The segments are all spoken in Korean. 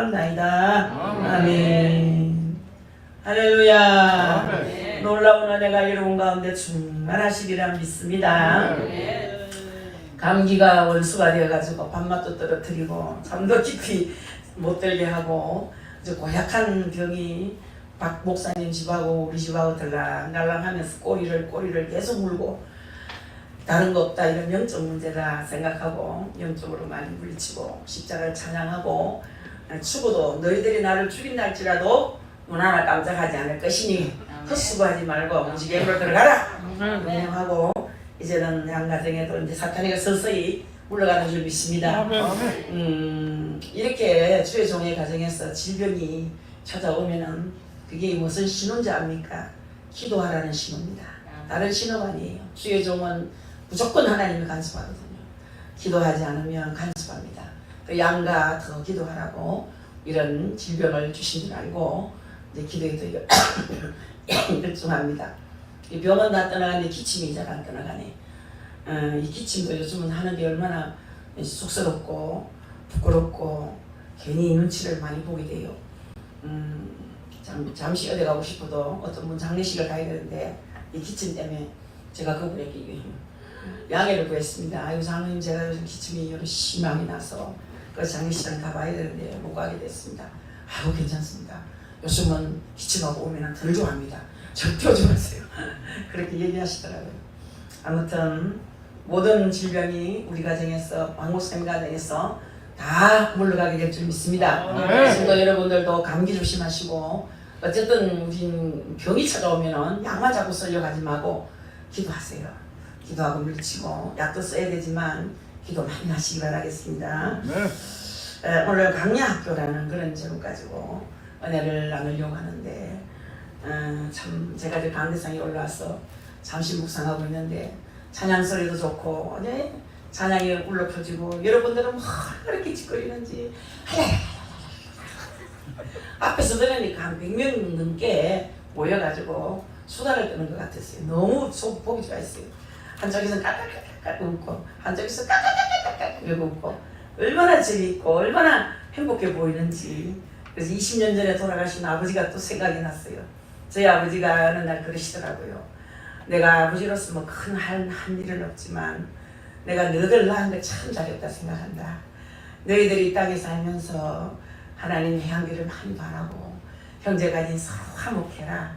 나이다. 아멘. 할렐루야. 아멘. 놀라운 은혜가 여러분 가운데 충만하시리라 믿습니다. 감기가 원수가 되어가지고 밥맛도 떨어뜨리고 잠도 깊이 못 들게 하고 아주 고약한 병이 박 목사님 집하고 우리 집하고 들락날락하면서 꼬리를 계속 물고 다른 거 없다 이런 영적 문제다 생각하고 영적으로 많이 물리치고 십자가를 찬양하고 죽어도 너희들이 나를 죽인날지라도 눈 하나 깜짝하지 않을 것이니 헛수고하지 말고 무지개로 들어가라 하고 이제는 양가정에도 이제 사탄이가 서서히 물러가는 줄 믿습니다. 이렇게 주의 종의 가정에서 질병이 찾아오면은 그게 무슨 신호인지 압니까? 기도하라는 신호입니다. 다른 신호가 아니에요. 주의 종은 무조건 하나님을 간섭하거든요. 기도하지 않으면 간섭합니다. 그 양가 더 기도하라고 이런 질병을 주신 줄 알고 이제 기도에 더 열중합니다. 이 병은 다 떠나가는데 기침이 잘 안 떠나가네. 이 기침도 요즘은 하는 게 얼마나 쑥스럽고 부끄럽고 괜히 눈치를 많이 보게 돼요. 잠시 어디 가고 싶어도 어떤 분 장례식을 가야 되는데 이 기침 때문에 제가 그분에게 양해를 구했습니다. 아유 장로님 제가 요즘 기침이 심하게 나서 그 장례식을 가봐야 되는데 못 가게 됐습니다. 아유 괜찮습니다. 요즘은 기침하고 오면 덜 좋아합니다. 절대 오지 마세요. 그렇게 얘기하시더라고요. 아무튼 모든 질병이 우리 가정에서 왕목사님 가정에서 다 물러가게 될 줄 믿습니다. 성도 여러분들도 감기 조심하시고 어쨌든 우리 병이 찾아오면은 약만 자꾸 쓰려고 하지 말고 기도하세요. 기도하고 물리치고 약도 써야 되지만 기도 많이 하시기 바라겠습니다. 오늘 강야학교라는 그런 제목 가지고 은혜를 나누려고 하는데 참 제가 이제 강대상에 올라와서 잠시 묵상하고 있는데 찬양 소리도 좋고 네? 찬양이 울려 퍼지고 여러분들은 뭐 그렇게 짓거리는지 앞에서 들으니까 한 100명 넘게 모여가지고 수다를 떠는 것 같았어요. 너무 보기 좋아했어요. 한쪽에서 까까까까 웃고 한쪽에서 까까까까 이러고 웃고 얼마나 재미있고 얼마나 행복해 보이는지. 그래서 20년 전에 돌아가신 아버지가 또 생각이 났어요. 저희 아버지가 어느 날 그러시더라고요. 내가 아버지로서 뭐 큰 한 일은 없지만 내가 너희들 낳은 걸 참 잘했다 생각한다. 너희들이 이 땅에 살면서 하나님의 향기를 많이 바라고 형제간이 서로 화목해라.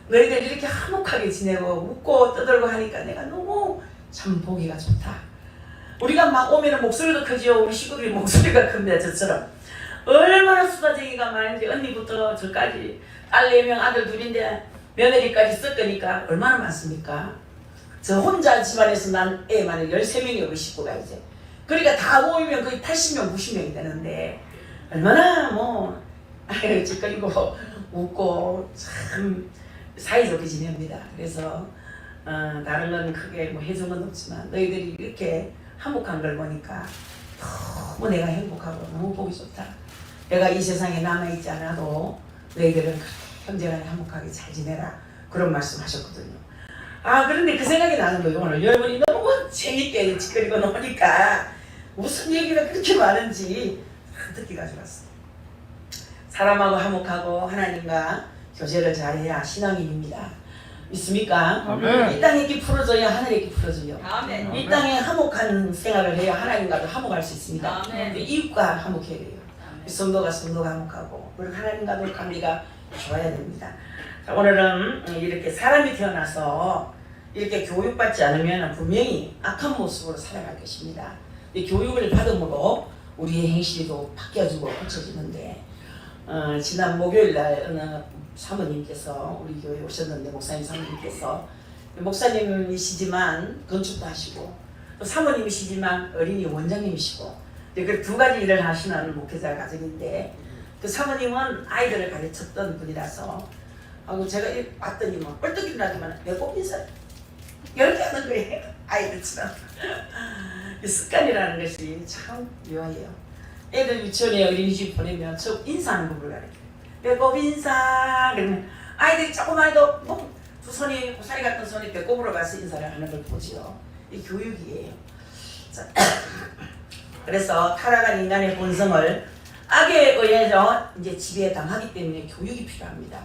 너희들 이렇게 화목하게 지내고 웃고 떠들고 하니까 내가 너무 참 보기가 좋다. 우리가 막 오면 목소리도 크지요. 우리 시골이 목소리가 큽니다. 저처럼 얼마나 수다쟁이가 많은지 언니부터 저까지 딸 4명 아들 2인데 며느리까지 섞으니까 얼마나 많습니까? 저 혼자 집안에서 난 애만 13명이 우리 식구가 이제 그러니까 다 모이면 거의 80명 90명이 되는데 얼마나 뭐 짓거리고 웃고 참 사이좋게 지냅니다. 그래서 다른 건 크게 뭐 해준 건 없지만 너희들이 이렇게 화목한 걸 보니까 너무 내가 행복하고 너무 보기 좋다. 내가 이 세상에 남아있지 않아도 너희들은 형제간에 화목하게 잘 지내라. 그런 말씀 하셨거든요. 그런데 그 생각이 나는 거예요. 오늘 여러분이 너무 재밌게 짓거리고 노니까 무슨 얘기가 그렇게 많은지 듣기가 좋았어요. 사람하고 화목하고 하나님과 교제를 잘해야 신앙인입니다. 믿습니까? 아멘. 이 땅에 이렇게 풀어져야 하늘에 이렇게 풀어져요. 아멘. 이 땅에 화목한 생활을 해야 하나님과도 화목할 수 있습니다. 아멘. 이웃과 화목해야 돼요. 아멘. 성도가 화목하고 그리고 하나님과도 관계가 좋아야 됩니다. 자, 오늘은 이렇게 사람이 태어나서 이렇게 교육받지 않으면 분명히 악한 모습으로 살아갈 것입니다. 이 교육을 받음으로 우리의 행실도 바뀌어지고 고쳐지는데 지난 목요일날 어느 사모님께서 우리 교회에 오셨는데 목사님 사모님께서 목사님이시지만 건축도 하시고 또 사모님이시지만 어린이 원장님이시고 그 두 가지 일을 하시는 목회자 가정인데 그 사모님은 아이들을 가르쳤던 분이라서 제가 봤더니 뭐 뻘떡 일어나기만 배꼽 인사 이렇게 하는 거예요. 아이들처럼. 습관이라는 것이 참 묘해요. 애들 유치원에 어린이집 보내면 저 인사하는 법을 가르쳐요. 배꼽 인사 그러면 아이들이 조금만 해도 뭐 두 손이 고사리 같은 손이 배꼽으로 가서 인사를 하는 걸 보지요. 이 교육이에요. 자, 그래서 타락한 인간의 본성을 악에 의해서 이제 지배당하기 때문에 교육이 필요합니다.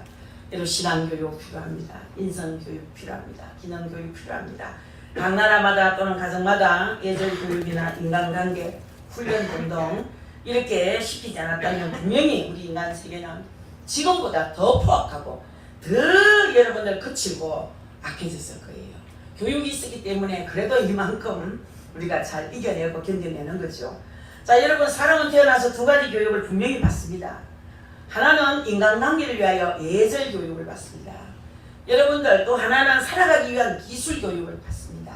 그리고 신앙교육 필요합니다. 인성교육 필요합니다. 기능교육 필요합니다. 각 나라마다 또는 가정마다 예절교육이나 인간관계, 훈련 등등 이렇게 시키지 않았다면 분명히 우리 인간 세계는 지금보다 더 포악하고 더 여러분들 거칠고 악해졌을 거예요. 교육이 있었기 때문에 그래도 이만큼 우리가 잘 이겨내고 견뎌내는 거죠. 자, 여러분, 사람은 태어나서 두 가지 교육을 분명히 받습니다. 하나는 인간관계를 위하여 예절 교육을 받습니다. 여러분들 또 하나는 살아가기 위한 기술 교육을 받습니다.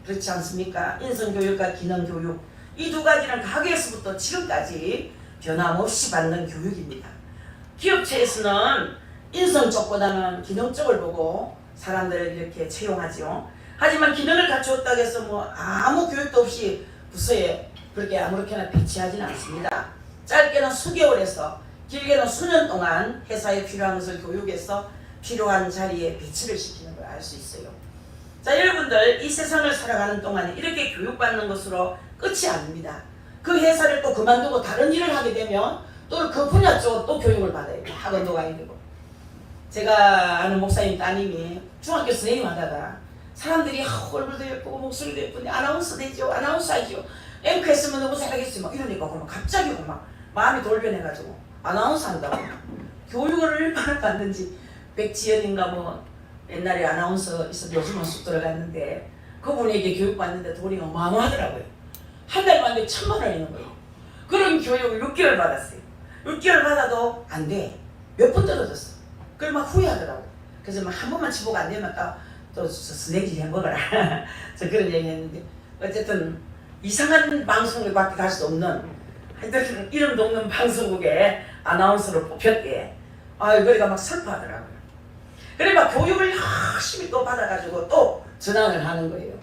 그렇지 않습니까? 인성교육과 기능교육, 이 두 가지는 가게에서부터 지금까지 변함없이 받는 교육입니다. 기업체에서는 인성 쪽보다는 기능 쪽을 보고 사람들을 이렇게 채용하죠. 하지만 기능을 갖추었다고 해서 뭐 아무 교육도 없이 부서에 그렇게 아무렇게나 배치하지는 않습니다. 짧게는 수개월에서 길게는 수년 동안 회사에 필요한 것을 교육해서 필요한 자리에 배치를 시키는 걸 알 수 있어요. 자, 여러분들 이 세상을 살아가는 동안에 이렇게 교육받는 것으로 끝이 아닙니다. 그 회사를 또 그만두고 다른 일을 하게 되면 또 그 분야 쪽으로 또 교육을 받아야 돼요. 학원도 가야 되고. 제가 아는 목사님 따님이 중학교 선생님 하다가 사람들이 얼굴도 예쁘고 목소리도 예쁜데 아나운서 되죠, 아나운서 하죠, 앵커 했으면 너무 잘하겠지 막 이러니까 그러면 갑자기 막 마음이 돌변해가지고 아나운서 한다고. 교육을 얼마나 받는지. 백지연인가 뭐 옛날에 아나운서 있어 요즘은 쑥 들어갔는데 그분에게 교육받는데 돈이 어마어마하더라고요. 한 달 만에 1,000만 원 있는 거예요. 그런 교육을 6개월 받았어요. 6개월 받아도 안 돼. 몇 번 떨어졌어. 그걸 막 후회하더라고. 그래서 막 한 번만 치보고 안 되면 또 스낵질 해먹어라. 저 그런 얘기 했는데 어쨌든 이상한 방송에 밖에 갈 수 없는 하여튼 이름도 없는 방송국에 아나운서로 뽑혔대. 아유, 그러니까 막 슬퍼하더라고요. 그래 막 교육을 열심히 또 받아가지고 또 전환을 하는 거예요.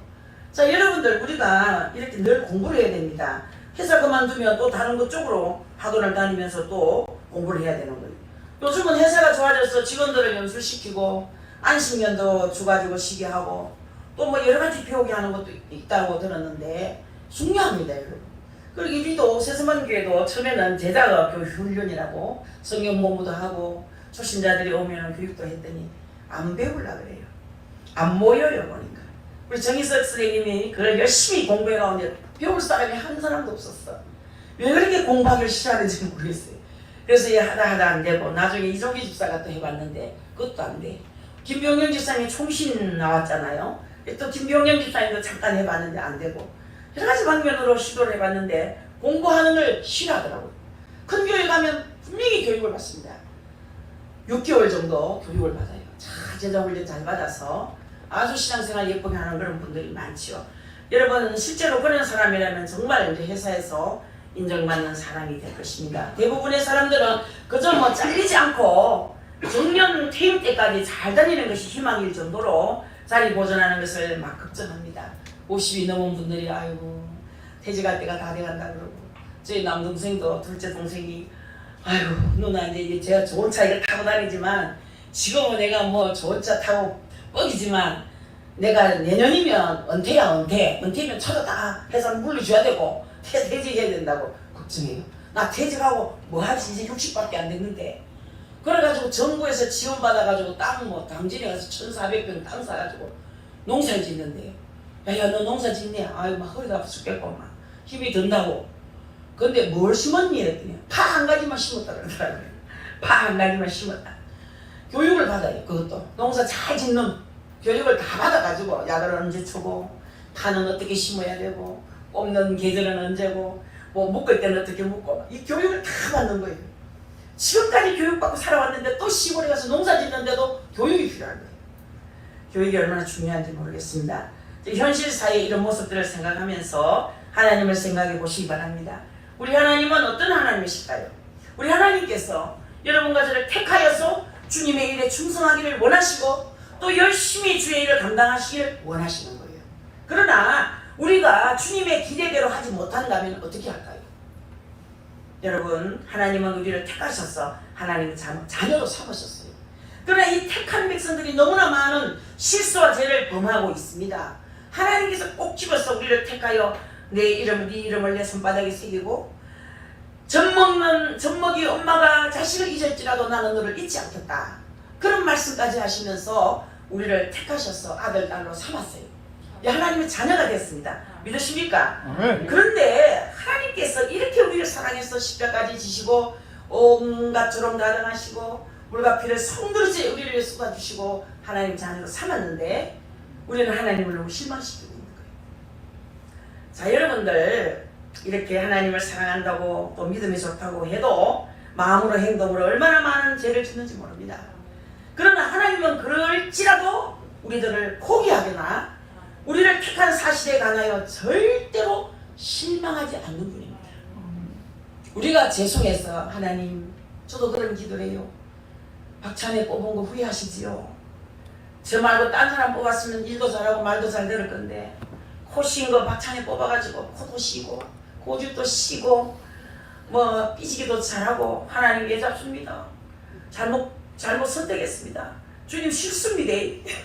자, 여러분들 우리가 이렇게 늘 공부를 해야 됩니다. 회사 그만두면 또 다른 것 쪽으로 학원을 다니면서 또 공부를 해야 되는 거예요. 요즘은 회사가 좋아져서 직원들을 연수시키고 안식년도 주가지고 쉬게 하고 또 뭐 여러 가지 배우게 하는 것도 있다고 들었는데 중요합니다, 여러분. 그리고 우리도 세서만교회도 처음에는 제자가 교육 훈련이라고 성경 공부도 하고 초신자들이 오면 교육도 했더니 안 배우려고 그래요. 안 모여요, 보니까. 우리 정희석 선생님이 그걸 열심히 공부해 가는데 배울 사람이 한 사람도 없었어. 왜 그렇게 공부하기를 싫어하는지 모르겠어요. 그래서 얘 하다 안 되고 나중에 이종기 집사가 또 해봤는데 그것도 안 돼. 김병영 집사님이 총신 나왔잖아요. 또 김병영 집사님도 잠깐 해봤는데 안 되고 여러 가지 방면으로 시도를 해봤는데 공부하는 걸 싫어하더라고요. 큰 교회 가면 분명히 교육을 받습니다. 6개월 정도 교육을 받아요. 자, 제자 훈련 잘 받아서 아주 신앙생활 예쁘게 하는 그런 분들이 많지요. 여러분 실제로 그런 사람이라면 정말 이제 회사에서 인정받는 사람이 될 것입니다. 대부분의 사람들은 그저 뭐 잘리지 않고 정년 퇴임 때까지 잘 다니는 것이 희망일 정도로 자리 보존하는 것을 막 걱정합니다. 50이 넘은 분들이 아이고 퇴직할 때가 다 돼간다 그러고 저희 남동생도 둘째 동생이 아이고 누나 이제 제가 좋은 차 이걸 타고 다니지만 지금은 내가 뭐 좋은 차 타고 뻑이지만 내가 내년이면 은퇴면 차도 다 회사 물려줘야 되고 퇴직해야 된다고 걱정해요. 나 퇴직하고 뭐 하지 이제 60밖에 안 됐는데 그래가지고 정부에서 지원받아가지고 땅 뭐 당진에 가서 1,400평 땅 사가지고 농사를 짓는데요. 야야 너 농사 짓네. 아유 막 허리가 아파 죽겠고 막 힘이 든다고. 근데 뭘 심었니? 했더니 파 한 가지만 심었다 그러더라고요. 파 한 가지만 심었다. 교육을 받아요. 그것도 농사 잘 짓는 교육을 다 받아가지고 약을 언제 주고 파는 어떻게 심어야 되고 뽑는 계절은 언제고 뭐 묶을 때는 어떻게 묶고 이 교육을 다 받는 거예요. 지금까지 교육받고 살아왔는데 또 시골에 가서 농사 짓는데도 교육이 필요한 거예요. 교육이 얼마나 중요한지 모르겠습니다. 현실 사회의 이런 모습들을 생각하면서 하나님을 생각해 보시기 바랍니다. 우리 하나님은 어떤 하나님이실까요? 우리 하나님께서 여러분과 저를 택하여서 주님의 일에 충성하기를 원하시고 또 열심히 주의 일을 감당하시길 원하시는 거예요. 그러나 우리가 주님의 기대대로 하지 못한다면 어떻게 할까요? 여러분 하나님은 우리를 택하셔서 하나님 자녀로 삼으셨어요. 그러나 이 택한 백성들이 너무나 많은 실수와 죄를 범하고 있습니다. 하나님께서 꼭 집어서 우리를 택하여 내 이름을 네 이름을 내 손바닥에 새기고 젖먹이 엄마가 자식을 잊을지라도 나는 너를 잊지 않겠다. 그런 말씀까지 하시면서 우리를 택하셔서 아들, 딸로 삼았어요. 하나님의 자녀가 됐습니다. 믿으십니까? 그런데 하나님께서 이렇게 우리를 사랑해서 십자가까지 지시고 온갖 조롱 가능하시고 물과 피를 성들지 우리를 쏟아주시고 하나님 자녀로 삼았는데 우리는 하나님을 너무 실망시키고 있는 거예요. 자, 여러분들 이렇게 하나님을 사랑한다고 또 믿음이 좋다고 해도 마음으로 행동으로 얼마나 많은 죄를 짓는지 모릅니다. 그러나 하나님은 그럴지라도 우리들을 포기하거나 우리를 택한 사실에 관하여 절대로 실망하지 않는 분입니다. 우리가 죄송해서 하나님 저도 그런 기도를 해요. 박찬혜 뽑은 거 후회하시지요? 저 말고 딴 사람 뽑았으면 일도 잘하고 말도 잘 들을 건데 코 쉰 거 박찬혜 뽑아가지고 코도 쉬고 고집도 쉬고 뭐 삐지기도 잘하고 하나님 왜 잡습니다. 잘못 선택했습니다. 주님 싫습니다.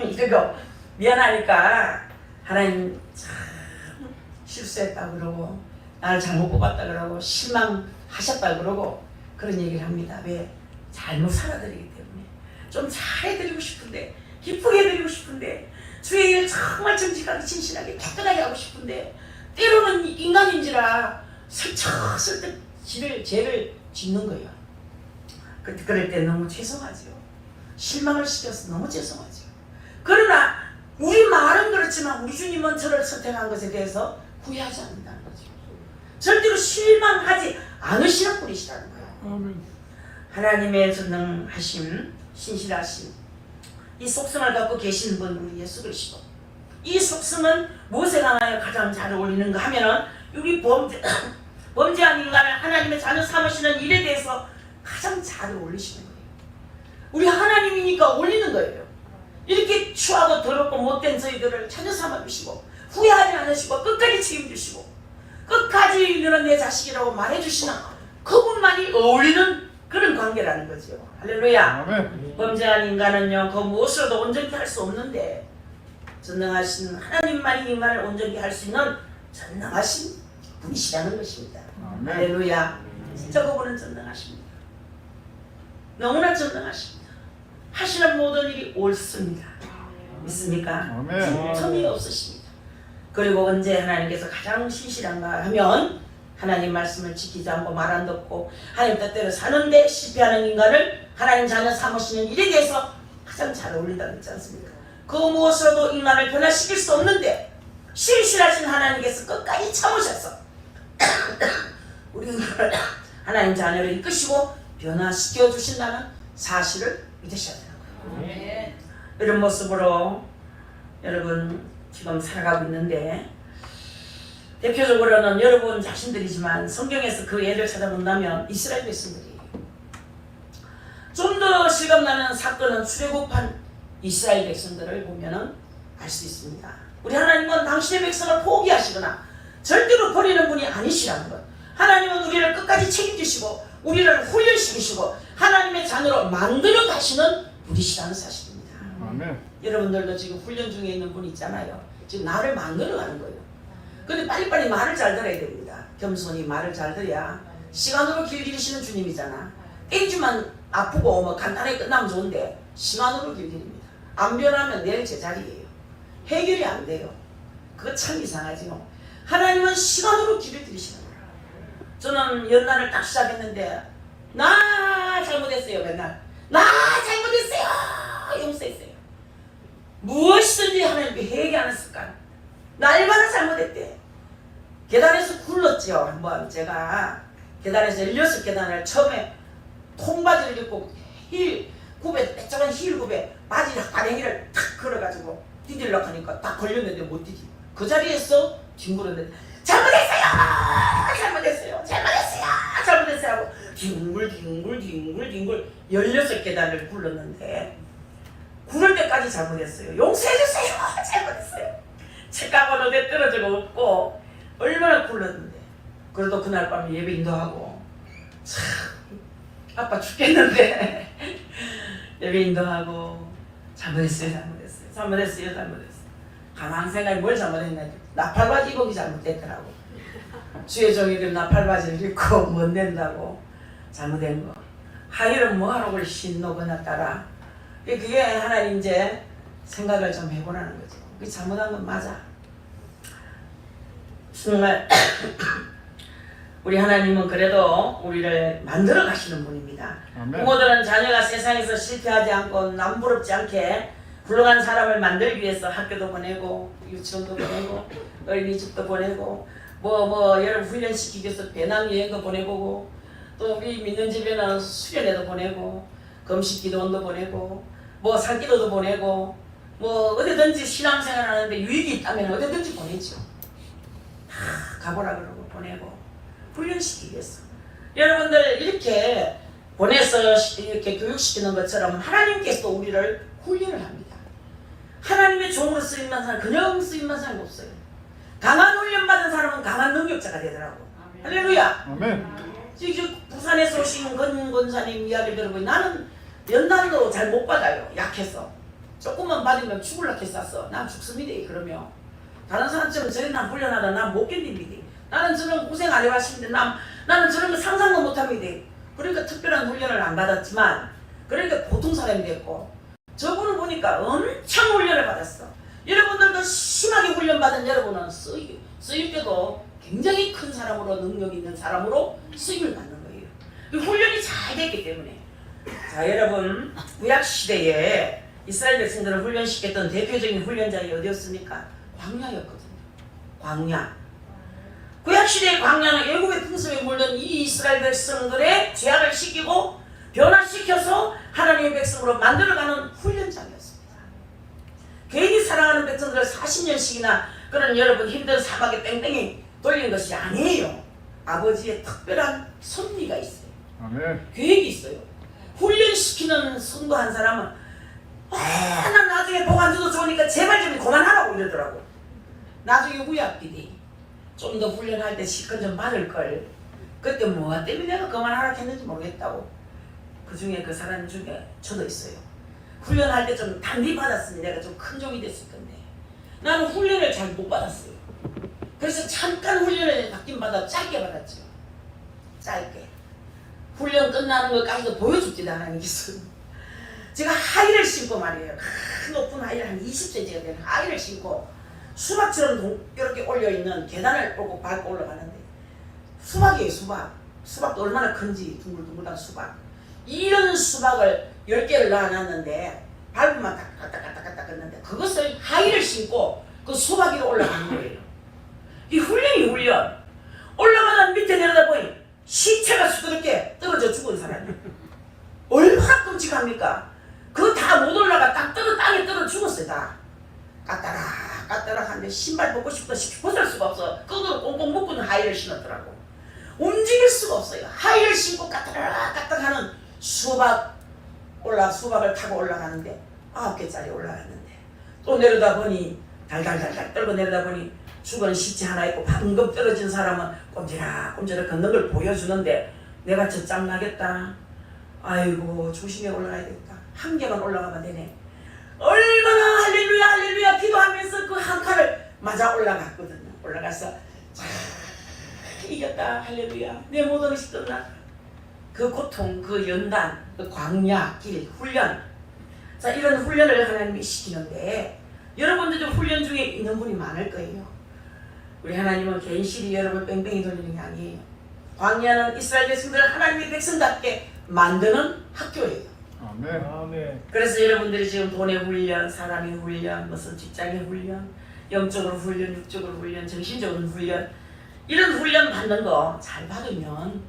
이거 미안하니까 하나님 참 실수했다 그러고 나를 잘못 뽑았다 그러고 실망하셨다 그러고 그런 얘기를 합니다. 왜? 잘못 살아드리기 때문에. 좀 잘해드리고 싶은데 기쁘게 해드리고 싶은데 주의 일 정말 정직하게 진실하게 깨끗하게 하고 싶은데 때로는 인간인지라 슬쩍슬쩍 죄를 짓는 거예요. 그럴 때 너무 죄송하죠. 실망을 시켜서 너무 죄송하죠. 그러나 우리 말은 그렇지만 우리 주님은 저를 선택한 것에 대해서 후회하지 않는다는 거죠. 절대로 실망하지 않으시는 분이시라는 거예요. 하나님의 전능하심, 신실하심, 이 속성을 갖고 계신 분 우리 예수 그리스도. 이 속성은 무엇에 관하여 가장 잘 어울리는가 하면은 우리 범죄한 인간을 하나님의 자녀 삼으시는 일에 대해서 가장 잘 어울리시는 거예요. 우리 하나님이니까 올리는 거예요. 이렇게 추하고 더럽고 못된 저희들을 자녀 삼아주시고 후회하지 않으시고 끝까지 책임주시고 끝까지 너는 내 자식이라고 말해주시는 그분만이 어울리는 그런 관계라는 거죠. 할렐루야. 범죄한 인간은요 그 무엇으로도 온전히 할 수 없는데 전능하신 하나님만이 인간을 온전히 할 수 있는 전능하신 분이시라는 것입니다. 할렐루야. 진짜 그분은 전능하십니다. 너무나 전능하십니다. 하시는 모든 일이 옳습니다. 믿습니까? 틈이 없으십니다. 그리고 언제 하나님께서 가장 신실한가 하면 하나님 말씀을 지키지 않고 말 안 듣고 하나님 뜻대로 사는데 실패하는 인간을 하나님 자녀 삼으시는 일에 대해서 가장 잘 어울린다고 했지 않습니까? 그 무엇으로도 인간을 변화시킬 수 없는데 신실하신 하나님께서 끝까지 참으셔서 우리 인간을 하나님 자녀로 이끄시고 변화시켜 주신다는 사실을 믿으셔야 되는 거예요. 이런 모습으로 여러분 지금 살아가고 있는데 대표적으로는 여러분 자신들이지만 성경에서 그 예를 찾아본다면 이스라엘 백성들이에요. 좀 더 실감나는 사건은 출애굽한 이스라엘 백성들을 보면 알 수 있습니다. 우리 하나님은 당신의 백성을 포기하시거나 절대로 버리는 분이 아니시라는 것. 하나님은 우리를 끝까지 책임지시고 우리를 훈련시키시고 하나님의 자녀로 만들어 가시는 분이시라는 사실입니다. 여러분들도 지금 훈련 중에 있는 분 있잖아요. 지금 나를 만들어 가는 거예요. 근데 빨리빨리 말을 잘 들어야 됩니다. 겸손히 말을 잘 들어야 시간으로 길들이시는 주님이잖아. 땡주만 아프고 뭐 간단하게 끝나면 좋은데 시간으로 길들입니다. 안 변하면 내일 제자리예요. 해결이 안 돼요. 그거 참 이상하죠. 하나님은 시간으로 길을 들이시는 거예요. 저는 연단을 딱 시작했는데 나 잘못했어요. 맨날 나 잘못했어요. 용서했어요. 무엇이든지 하나님께 회개하는 습관. 날마다 잘못했대. 계단에서 굴렀죠. 한번 제가 계단에서 16계단을 처음에 통바지를 입고 힐굽에 빼쩍한 힐굽에 바지 바랭이를 탁 걸어가지고 뛰들려고 하니까 딱 걸렸는데 못 뛰지. 그 자리에서 뒹굴었는데 잘못했어요 하고 뒹굴 16계단을 굴렀는데 굴을 때까지 잘못했어요. 용서해주세요. 잘못했어요. 책가고 어디 떨어지고 없고 얼마나 굴렀는데 그래도 그날 밤에 예배 인도하고 참 아빠 죽겠는데 예배 인도하고 잘못했어요. 가만 생각해 뭘 잘못했나 나팔바지 입기 잘못됐더라고. 주의 종이들 나팔바지를 입고 못 낸다고 잘못된 거. 하일은 뭐하러 그걸 신노거나 따라. 그게 하나님 이제 생각을 좀 해보라는 거죠. 그게 잘못한 건 맞아. 정말 우리 하나님은 그래도 우리를 만들어 가시는 분입니다. 아멘. 부모들은 자녀가 세상에서 실패하지 않고 남부럽지 않게 훌륭한 사람을 만들기 위해서 학교도 보내고 유치원도 보내고 어린이집도 보내고 여러 훈련시키기 위해서 배낭여행도 보내보고 또 우리 믿는 집에는 수련회도 보내고 금식기도원도 보내고 산기도도 보내고 어디든지 신앙생활 하는데 유익이 있다면 어디든지 보내죠. 다 가보라 그러고 보내고 훈련시키기 위해서 여러분들 이렇게 보내서 이렇게 교육시키는 것처럼 하나님께서도 우리를 훈련을 합니다. 하나님의 종으로 쓰임만 사람 그냥 쓰임만 사람이 없어요. 강한 훈련 받은 사람은 강한 능력자가 되더라고. 할렐루야. 아멘. 지금 부산에서 오신 권사님 이야기 들어보니 나는 연단도 잘 못 받아요. 약해서 조금만 받으면 죽을라 했었어. 난 죽습니다. 그러면 다른 사람처럼 저런 훈련하다 난 못 견딥니다. 나는 저런 고생 안 해봤습니다. 나는 저런 거 상상도 못합니다. 그러니까 특별한 훈련을 안 받았지만 그러니까 보통 사람이 됐고 저분은 보니까 엄청 훈련을 받았어. 여러분들도 심하게 훈련받은 여러분은 쓰일 때도 굉장히 큰 사람으로 능력 있는 사람으로 쓰임을 받는 거예요. 이 훈련이 잘 됐기 때문에. 자 여러분 구약시대에 이스라엘 백성들을 훈련시켰던 대표적인 훈련자가 어디였습니까? 광야였거든요. 광야. 구약시대의 광야는 애굽의 풍습에 물든 이 이스라엘 백성들의 죄악을 시키고 변화시켜서 하나님의 백성으로 만들어가는 훈련장이었습니다. 괜히 사랑하는 백성들을 40년씩이나 그런 여러분 힘든 사막에 뺑뺑이 돌리는 것이 아니에요. 아버지의 특별한 섭리가 있어요. 아멘. 계획이 있어요. 훈련시키는 성도 한 사람은 난 나중에 복 안 줘도 좋으니까 제발 좀 그만하라고 이러더라고. 나중에 후약비디 좀 더 훈련할 때 시큰 좀 받을걸. 그때 뭐가 때문에 내가 그만하라 했는지 모르겠다고. 그 중에 그 사람 중에 저도 있어요. 훈련할 때 좀 단디 받았으니 내가 좀 큰 종이 됐을 건데 나는 훈련을 잘 못 받았어요. 그래서 잠깐 훈련을 받긴 받아 짧게 받았죠. 짧게. 훈련 끝나는 것까지도 보여줍지도 하나님께서. 제가 하이를 신고 말이에요. 큰 높은 하이를 한 20cm가 되는 하이를 신고 수박처럼 이렇게 올려있는 계단을 밟고 올라가는데 수박이에요. 수박도 얼마나 큰지 둥글둥글한 수박. 이런 수박을 10개를 넣어놨는데 밟으면 까딱까딱까딱 했는데 그것을 하이를 신고 그 수박 위로 올라가는 거예요. 이 훈련이 훈련. 올라가다 밑에 내려다보니 시체가 수두럽게 떨어져 죽은 사람이 얼마나 끔찍합니까? 그거 다 못 올라가 땅에 떨어 죽었어요. 다 까따락 하는데 신발 벗고 싶다 벗을 수가 없어. 끈으로 꽁꽁 묶은 하이를 신었더라고. 움직일 수가 없어요. 하이를 신고 까따락 하는 수박을 타고 올라가는데 9개짜리 올라갔는데 또 내려다 보니 달달달달 떨고 내려다 보니 죽은 시체 하나 있고 방금 떨어진 사람은 꼼지락 걷는 걸 보여주는데 내가 저 짱나겠다. 아이고 조심히 올라가야 되겠다. 한 개만 올라가면 되네. 얼마나 할렐루야 기도하면서 그 한 칸을 맞아 올라갔거든요. 올라가서 자 이겼다 할렐루야 내 모든 것이 끝났다. 그 고통, 그 연단, 그 광야, 길, 훈련. 자 이런 훈련을 하나님이 시키는데 여러분들도 훈련 중에 있는 분이 많을 거예요. 우리 하나님은 괜시리 여러분 뺑뺑이 돌리는 게 아니에요. 광야는 이스라엘 백성들을 하나님의 백성답게 만드는 학교예요. 아멘. 아멘. 그래서 여러분들이 지금 돈의 훈련, 사람의 훈련, 무슨 직장의 훈련, 영적으로 훈련, 육적으로 훈련, 정신적으로 훈련 이런 훈련 받는 거 잘 받으면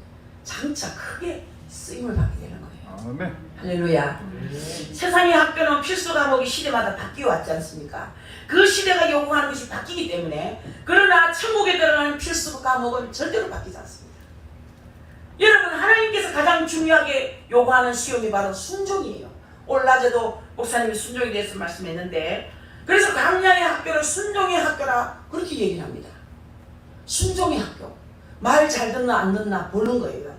장차 크게 쓰임을 받게 되는 거예요. 아멘. 할렐루야. 세상의 학교는 필수 과목이 시대마다 바뀌어 왔지 않습니까? 그 시대가 요구하는 것이 바뀌기 때문에 그러나 천국에 들어가는 필수 과목은 절대로 바뀌지 않습니다. 여러분 하나님께서 가장 중요하게 요구하는 시험이 바로 순종이에요. 오늘 낮에도 목사님이 순종에 대해서 말씀했는데 그래서 광야의 학교를 순종의 학교라 그렇게 얘기를 합니다. 순종의 학교. 말 잘 듣나 안 듣나 보는 거예요.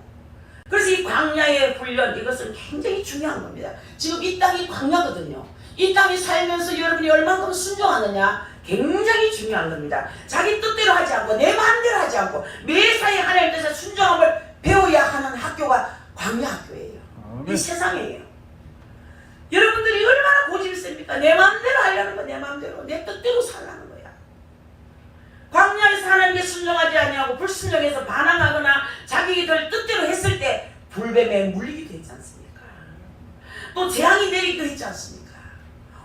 그래서 이 광야의 훈련 이것은 굉장히 중요한 겁니다. 지금 이 땅이 광야거든요. 이 땅에 살면서 여러분이 얼만큼 순종하느냐 굉장히 중요한 겁니다. 자기 뜻대로 하지 않고 내 마음대로 하지 않고 매사에 하나님 뜻에 순종함을 배워야 하는 학교가 광야 학교예요. 이 세상이에요. 여러분들이 얼마나 고집이 셉니까? 내 마음대로 하려는 거, 내 마음대로 내 뜻대로 살라는 거야. 광야에서 하나님께 순종하지 아니하고 불순종해서 반항하거나 자기들 뜻대로 했을 때 불뱀에 물리기도 했지 않습니까? 또 재앙이 내리기도 했지 않습니까?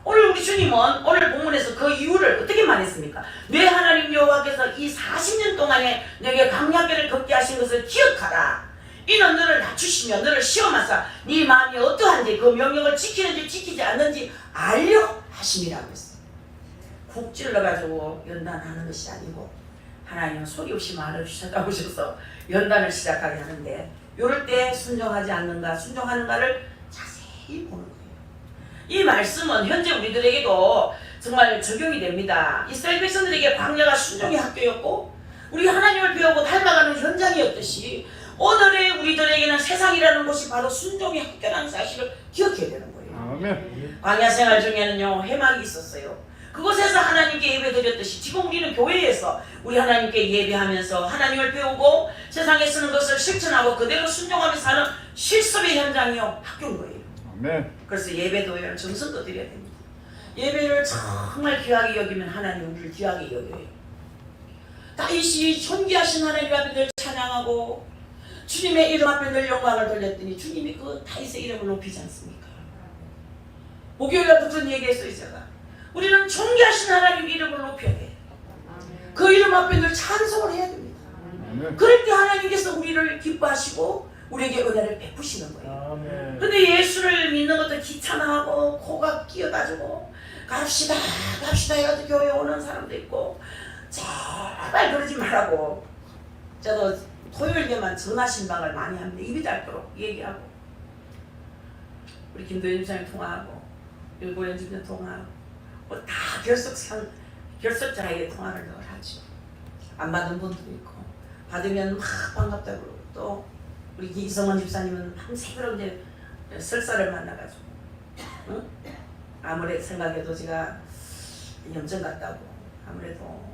오늘 우리 주님은 오늘 본문에서 그 이유를 어떻게 말했습니까? 내 하나님 여호와께서 이 40년 동안에 내게 광야길을 걷게 하신 것을 기억하라. 이는 너를 낮추시며 너를 시험하사 네 마음이 어떠한지 그 명령을 지키는지 지키지 않는지 알려 하심이라고 했어요. 국 찔러가지고 연단하는 것이 아니고 하나님은 소리 없이 말을 하셔서 연단을 시작하게 하는데 이럴 때 순종하지 않는가 순종하는가를 자세히 보는 거예요. 이 말씀은 현재 우리들에게도 정말 적용이 됩니다. 이스라엘 백성들에게 광야가 순종의 학교였고 우리 하나님을 배우고 닮아가는 현장이었듯이 오늘의 우리들에게는 세상이라는 곳이 바로 순종의 학교라는 사실을 기억해야 되는 거예요. 아멘. 광야 생활 중에는요 해막이 있었어요. 그곳에서 하나님께 예배드렸듯이 지금 우리는 교회에서 우리 하나님께 예배하면서 하나님을 배우고 세상에 쓰는 것을 실천하고 그대로 순종하며 사는 실습의 현장이요 학교인 거예요. 아멘. 그래서 예배도요 정성도 드려야 됩니다. 예배를 정말 귀하게 여기면 하나님 우리를 귀하게 여겨요. 다윗이 존귀하신 하나님 앞에 늘 찬양하고 주님의 이름 앞에 늘 영광을 돌렸더니 주님이 그 다윗의 이름을 높이지 않습니까? 목요일날 무슨 얘기했어요 제가? 우리는 존귀하신 하나님 이름을 높여야 돼. 그 이름 앞에 늘 찬송을 해야 됩니다. 그럴 때 하나님께서 우리를 기뻐하시고 우리에게 은혜를 베푸시는 거예요. 근데 예수를 믿는 것도 귀찮아하고 코가 끼어가지고 갑시다 해가지고 교회 오는 사람도 있고 제발 그러지 말라고 저도 토요일에만 전화 신방을 많이 합니다. 입이 닳도록 얘기하고 우리 김도현 집사님 통화하고 일고연 집사님 통화하고 뭐 다 결석자에게 통화를 늘 하죠. 안 받은 분도 있고 받으면 막 반갑다고 그러고 또 우리 이성원 집사님은 밤새도록 이제 설사를 만나가지고 응? 아무래도 생각해도 제가 염증 같다고 아무래도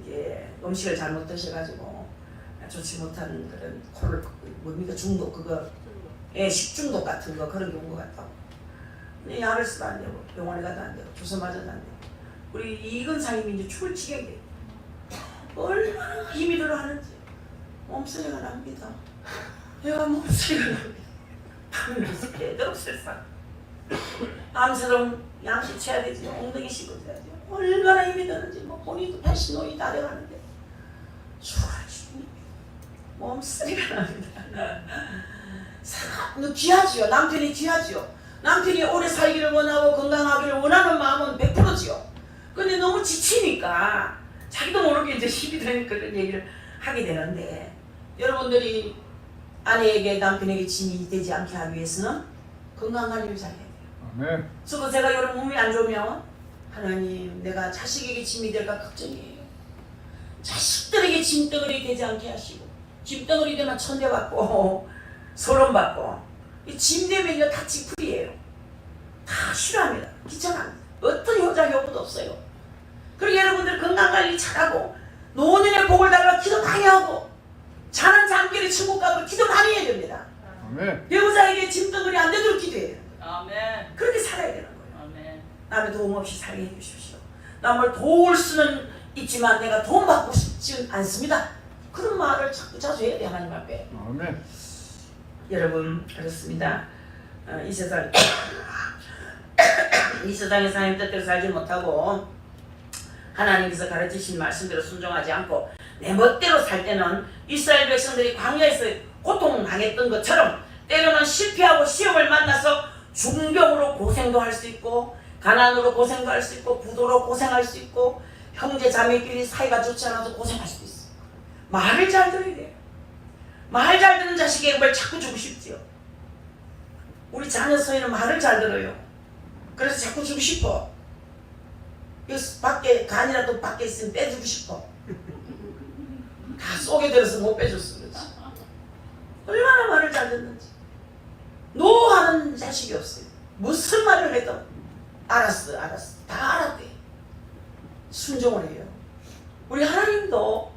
이제 음식을 잘못 드셔가지고 좋지 못한 그런 코를 뭡니까 중독 그거 식중독 같은 거 그런 게 온 것 같다고. 근데 약을 쓰도 안 되고 병원에 가도 안 되고 주사 맞아도 안 되고 우리 이근상님이 이제 죽을 지경이에요. 얼마나 힘이 들어 하는지 몸소리가 납니다. 내가 몸소리가 납니다. 밤에서 되도록 설사 밤새도록 양식 쳐야 되지 엉덩이 씹어줘야지 얼마나 힘이 드는지 뭐 본인도 80노이 다 돼가는데 죽을 죽습니다. 몸소리가 납니다. 귀하지요. 남편이 귀하지요. 남편이 오래 살기를 원하고 건강하기를 원하는 마음은 100%지요. 근데 너무 지치니까 자기도 모르게 이제 힘이 드는 그런 얘기를 하게 되는데 여러분들이 아내에게 남편에게 짐이 되지 않게 하기 위해서는 건강관리를 잘해야 돼요. 아멘. 저도 제가 여러분 몸이 안 좋으면 하나님 내가 자식에게 짐이 될까 걱정이에요. 자식들에게 짐덩어리 되지 않게 하시고 짐덩어리 되면 천대받고 소름받고 이 짐 되면요 다 지풀이에요. 다 싫어합니다. 귀찮아합니다. 어떤 효자 효부도 없어요. 그리고 여러분들 건강관리 잘하고 노년의 복을 달라 기도 많이 하고 자는 잠결에 천국 가도록 기도 많이 해야 됩니다. 아멘. 배우자에게 짐덩어리 안 되도록 기도해야 돼요. 아멘. 그렇게 살아야 되는 거예요. 아멘. 남의 도움 없이 살게 해주십시오. 남을 도울 수는 있지만 내가 도움받고 싶지는 않습니다. 그런 말을 자주 해야 돼요. 하나님 앞에. 아멘. 여러분 그렇습니다. 이 세상 이 세상에서 하나님 뜻대로 살지 못하고 하나님께서 가르치신 말씀대로 순종하지 않고 내 멋대로 살 때는 이스라엘 백성들이 광야에서 고통당했던 것처럼 때로는 실패하고 시험을 만나서 중병으로 고생도 할 수 있고 가난으로 고생도 할 수 있고 부도로 고생할 수 있고 형제 자매끼리 사이가 좋지 않아서 고생할 수도 있어. 말을 잘 들어야 돼요. 말 잘 듣는 자식에게 뭘 자꾸 주고 싶지요. 우리 자녀 서희는 말을 잘 들어요. 그래서 자꾸 주고 싶어. 이거 밖에 간이라도 밖에 있으면 빼주고 싶어. 다 속에 들어서 못 빼줬어. 그렇지. 얼마나 말을 잘 듣는지. 노하는 자식이 없어요. 무슨 말을 해도 알았어 다 알았대. 순종을 해요. 우리 하나님도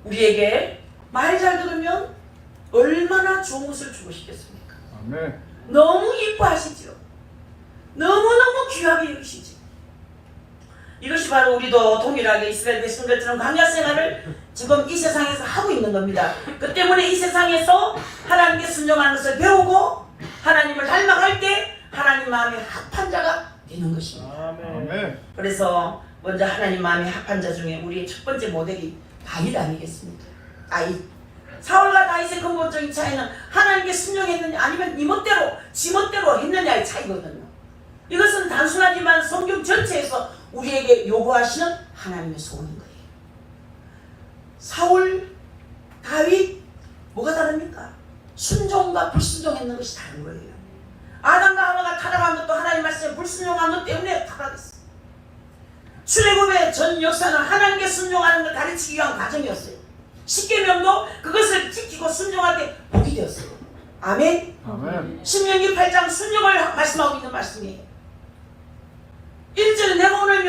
우리에게 말 잘 들으면 얼마나 좋은 것을 주고 싶겠습니까? 아멘. 너무 이뻐하시죠. 너무너무 귀하게 여기시죠. 이것이 바로 우리도 동일하게 이스라엘 백성들처럼 광야 생활을 지금 이 세상에서 하고 있는 겁니다. 그 때문에 이 세상에서 하나님께 순종하는 것을 배우고 하나님을 닮아갈 때 하나님 마음에 합한 자가 되는 것입니다. 아멘. 그래서 먼저 하나님 마음에 합한 자 중에 우리의 첫 번째 모델이 다윗 아니겠습니까? 다윗. 사울과 다윗의 근본적인 차이는 하나님께 순종했느냐 아니면 지 멋대로 했느냐의 차이거든요. 이것은 단순하지만 성경 전체에서 우리에게 요구하시는 하나님의 소원인 거예요. 사울, 다윗 뭐가 다릅니까? 순종과 불순종했는 것이 다른 거예요. 아담과 하와가 타락한 것도 하나님 말씀에 불순종한 것 때문에 타락했어요. 출애굽의 전 역사는 하나님께 순종하는 걸 가르치기 위한 과정이었어요. 십계명도 그것을 지키고 순종할 때 복이 되었어요. 아멘. 아멘. 신명기 8장 순종을 말씀하고 있는 말씀이에요. 1절에 내가 오늘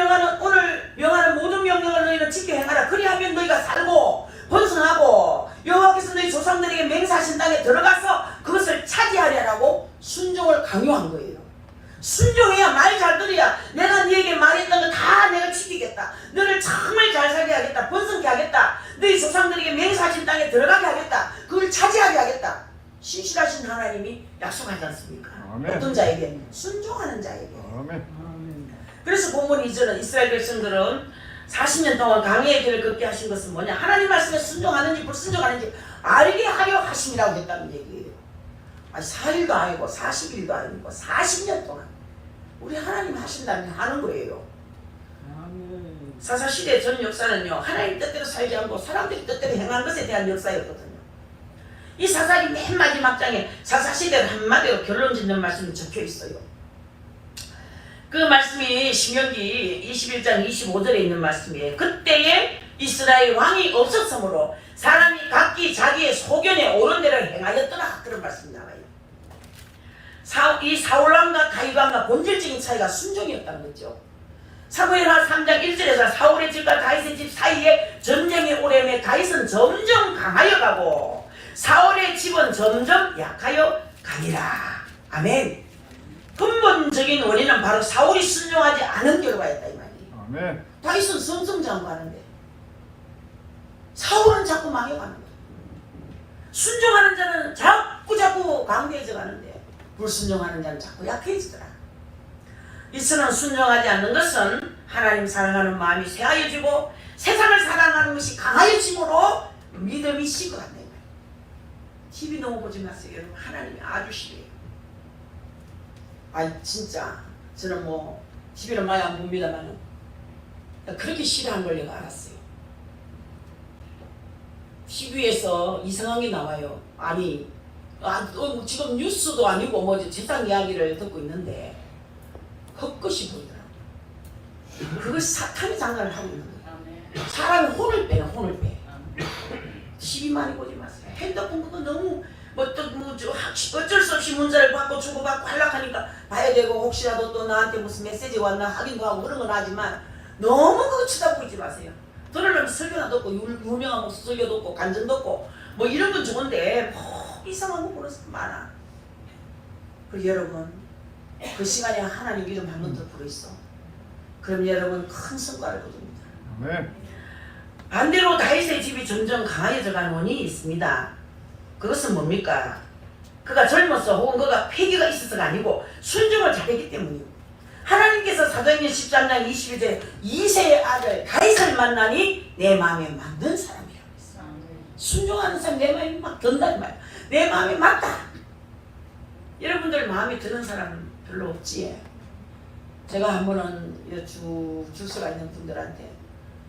명하는 모든 명령을 너희는 지켜 행하라. 그리하면 너희가 살고 번성하고 여호와께서 너희 조상들에게 맹세하신 땅에 들어가서 그것을 차지하려라고 순종을 강요한 거예요. 순종해야 말 잘 들어야 내가 너에게 말했던 거 다 내가 지키겠다. 너를 정말 잘 살게 하겠다. 번성케 하겠다. 너희 조상들에게 맹세하신 땅에 들어가게 하겠다. 그걸 차지하게 하겠다. 신실하신 하나님이 약속하지 않습니까? 아멘. 어떤 자에게? 순종하는 자에게. 아멘. 그래서 본문 2절은 이스라엘 백성들은 40년 동안 광야의 길을 걷게 하신 것은 뭐냐? 하나님 말씀에 순종하는지 불순종하는지 알게 하려 하심이라고 했다는 얘기예요. 아니 4일도 아니고 40일도 아니고 40년 동안 우리 하나님 하신다면 하는 거예요. 사사시대 전 역사는요, 하나님 뜻대로 살지 않고 사람들이 뜻대로 행한 것에 대한 역사였거든요. 이 사사기 맨 마지막 장에 사사시대를 한마디로 결론 짓는 말씀이 적혀 있어요. 그 말씀이 신명기 21장 25절에 있는 말씀이에요. 그때에 이스라엘 왕이 없었으므로 사람이 각기 자기의 소견에 옳은 대로 행하였더라. 그런 말씀이 나와요. 이 사울왕과 다윗왕과 본질적인 차이가 순종이었다는 거죠. 사무엘하 3장 1절에서 사울의 집과 다윗의 집 사이에 전쟁이 오래매 다윗은 점점 강하여 가고 사울의 집은 점점 약하여 가니라. 아멘. 근본적인 원인은 바로 사울이 순종하지 않은 결과였다 이 말이에요. 아멘. 다윗은 승승장구하는데 사울은 자꾸 망해가는 거예요. 순종하는 자는 자꾸 강대해져 가는데 불순종하는 자는 자꾸 약해지더라. 이스는 순종하지 않는 것은 하나님 사랑하는 마음이 쇠하여지고 세상을 사랑하는 것이 강하여짐으로 믿음이 식어간다. TV 너무 보지 마세요. 여러분 하나님이 아주 싫어요. 아니 진짜 저는 뭐 TV를 많이 안 봅니다만 그렇게 싫어하는 걸 내가 알았어요. TV에서 이상한 게 나와요. 아니 지금 뉴스도 아니고 뭐 세상 이야기를 듣고 있는데 헛것이 보이더라고요. 그것이 사탄이 장난을 하고 있는 거예요. 사람이 혼을 빼요. 혼을 빼. TV 많이 보지 마세요. 핸드폰도 너무 어쩔 수 없이 문자를 받고 주고받고 하려하니까 봐야 되고 혹시라도 또 나한테 무슨 메시지 왔나 확인도 하고 그런 건 하지만 너무 그거 쳐다보고 있지 마세요. 들으려면 설교나 듣고 유명한 목수 설교 듣고 간증 듣고 뭐 이런 건 좋은데 뭐 이상한 거 보는 사람 많아. 그리고 여러분 그 시간에 하나님 이름 한 번 더 부르있어. 그럼 여러분 큰 성과를 거둡니다. 아멘. 반대로 다윗의 집이 점점 강해져가는 원인이 있습니다. 그것은 뭡니까? 그가 젊어서 혹은 그가 패기가 있어서가 아니고 순종을 잘했기 때문이고 하나님께서 사도행전 13장 21절에 이새의 아들 다윗을 만나니 내 마음에 맞는 사람이라고 했어. 순종하는 사람 내 마음에 막 든다는 말이야. 내 마음에 맞다. 여러분들 마음에 드는 사람은 별로 없지. 제가 한 번은 주소가 있는 분들한테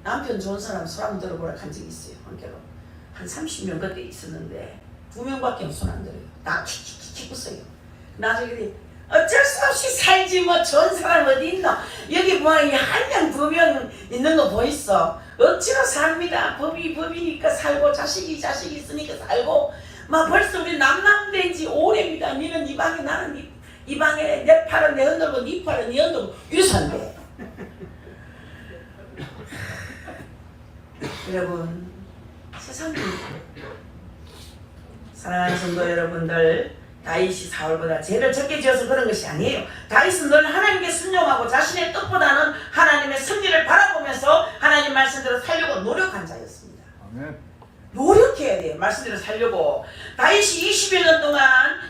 남편 좋은 사람 손 한번 들어보라 한 적이 있어요. 한결로 한 30명 그때 있었는데 2명밖에 손 안 들어요. 다 킥킥킥 웃어요. 나중에 어쩔 수 없이 살지 뭐 좋은 사람 어디 있노? 여기 뭐 한 명, 2명 있는 거 보이소? 억지로 삽니다. 법이니까 살고 자식이 있으니까 살고 막 벌써 우리 남남된 지 오래입니다. 니는 이 방에 나는 이 이 방에 내 팔은 내 흔들고 네 팔은 네 흔들고 이래서 안 돼. 여러분 세상이 사랑하는 성도 여러분들, 다윗이 사울보다 죄를 적게 지어서 그런 것이 아니에요. 다윗은 늘 하나님께 순종하고 자신의 뜻보다는 하나님의 승리를 바라보면서 하나님 말씀대로 살려고 노력한 자였습니다. 아멘. 노력해야 돼요. 말씀대로 살려고. 다윗이 20여 년 동안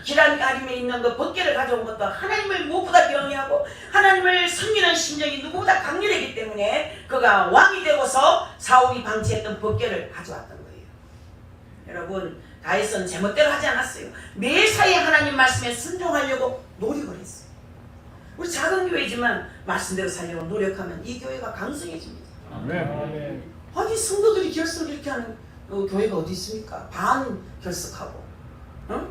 기란가림에 있는 그 법궤를 가져온 것도 하나님을 무엇보다 경외하고 하나님을 섬기는 심정이 누구보다 강렬했기 때문에 그가 왕이 되고서 사울이 방치했던 법궤를 가져왔던 거예요. 여러분, 다윗은 제멋대로 하지 않았어요. 매사에 하나님 말씀에 순종하려고 노력을 했어요. 우리 작은 교회지만 말씀대로 살려고 노력하면 이 교회가 강성해집니다. 아멘. 아니 성도들이 결석을 이렇게 하는 교회가 어디 있습니까? 반 결석하고, 어?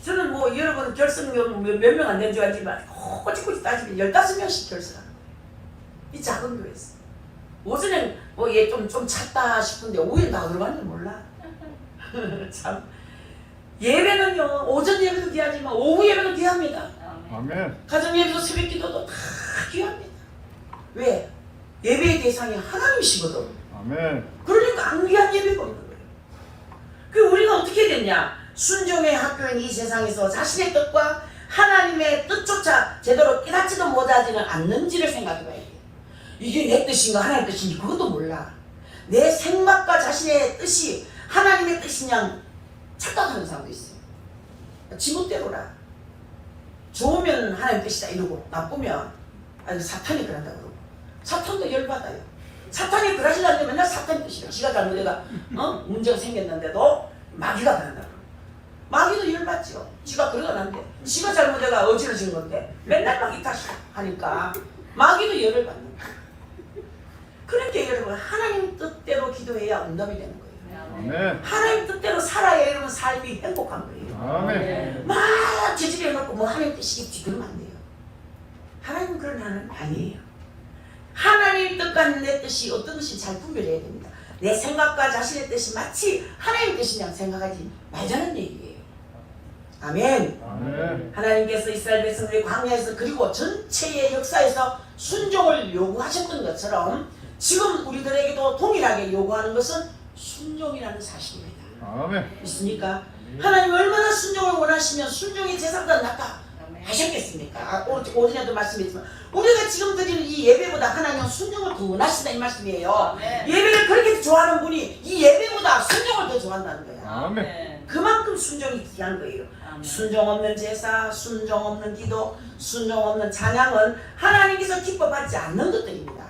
저는 뭐 여러분 결석 몇 명 안 된 줄 알지만 꼬치꼬치 따지면 15명씩 결석하는 거예요. 이 작은 교회에서. 오전엔 뭐 얘 좀 찼다 싶은데 오후엔 다 들어가는지 몰라. 참 예배는요 오전 예배도 귀하지만 오후 예배도 귀합니다. 아멘. 가정 예배도 새벽 기도도 다 귀합니다. 왜? 예배의 대상이 하나님이시거든. 아멘. 그러니까 안 귀한 예배가 있는 거예요. 그 우리가 어떻게 됐냐? 순종의 학교인 이 세상에서 자신의 뜻과 하나님의 뜻조차 제대로 깨닫지도 못하지는 않는지를 생각해 봐야 돼요. 이게 내 뜻인가 하나님의 뜻인지 그것도 몰라. 내 생각과 자신의 뜻이 하나님의 뜻이냐 착각하는 사람도 있어요. 지멋대로라. 좋으면 하나님의 뜻이다 이러고 나쁘면 사탄이 그런다 그러고. 사탄도 열받아요. 사탄이 그러시려면 맨날 사탄의 뜻이라. 지가 잘못해가 문제가 생겼는데도 마귀가 그런다 그러고. 마귀도 열받죠. 지가 그러건 안 돼. 지가 잘못해가 어지러진 건데 맨날 마귀 탓하니까 마귀도 열을 받는 거예요. 그러니까 여러분 하나님 뜻대로 기도해야 응답이 되는 거예요. 아멘. 하나님 뜻대로 살아야 이러면 삶이 행복한 거예요. 아멘. 막 지지해놓고 뭐 하나님 뜻이겠지 그러면 안 돼요. 하나님은 그런 하나님 아니에요. 하나님 뜻과 내 뜻이 어떤 것이 잘 분별해야 됩니다. 내 생각과 자신의 뜻이 마치 하나님 뜻이냐 생각하지 말자는 얘기예요. 아멘. 아멘. 하나님께서 이스라엘 백성들이 광야에서 그리고 전체의 역사에서 순종을 요구하셨던 것처럼 지금 우리들에게도 동일하게 요구하는 것은 순종이라는 사실입니다. 아멘. 있습니까? 하나님 얼마나 순종을 원하시면 순종의 제사보다 낫다 하셨겠습니까? 오전에도 말씀했지만 우리가 지금 드리는 이 예배보다 하나님은 순종을 더 원하신다 이 말씀이에요. 아멘. 예배를 그렇게 좋아하는 분이 이 예배보다 순종을 더 좋아한다는 거예요. 아멘. 그만큼 순종이 귀한 거예요. 아멘. 순종 없는 제사, 순종 없는 기도, 순종 없는 찬양은 하나님께서 기뻐받지 않는 것들입니다.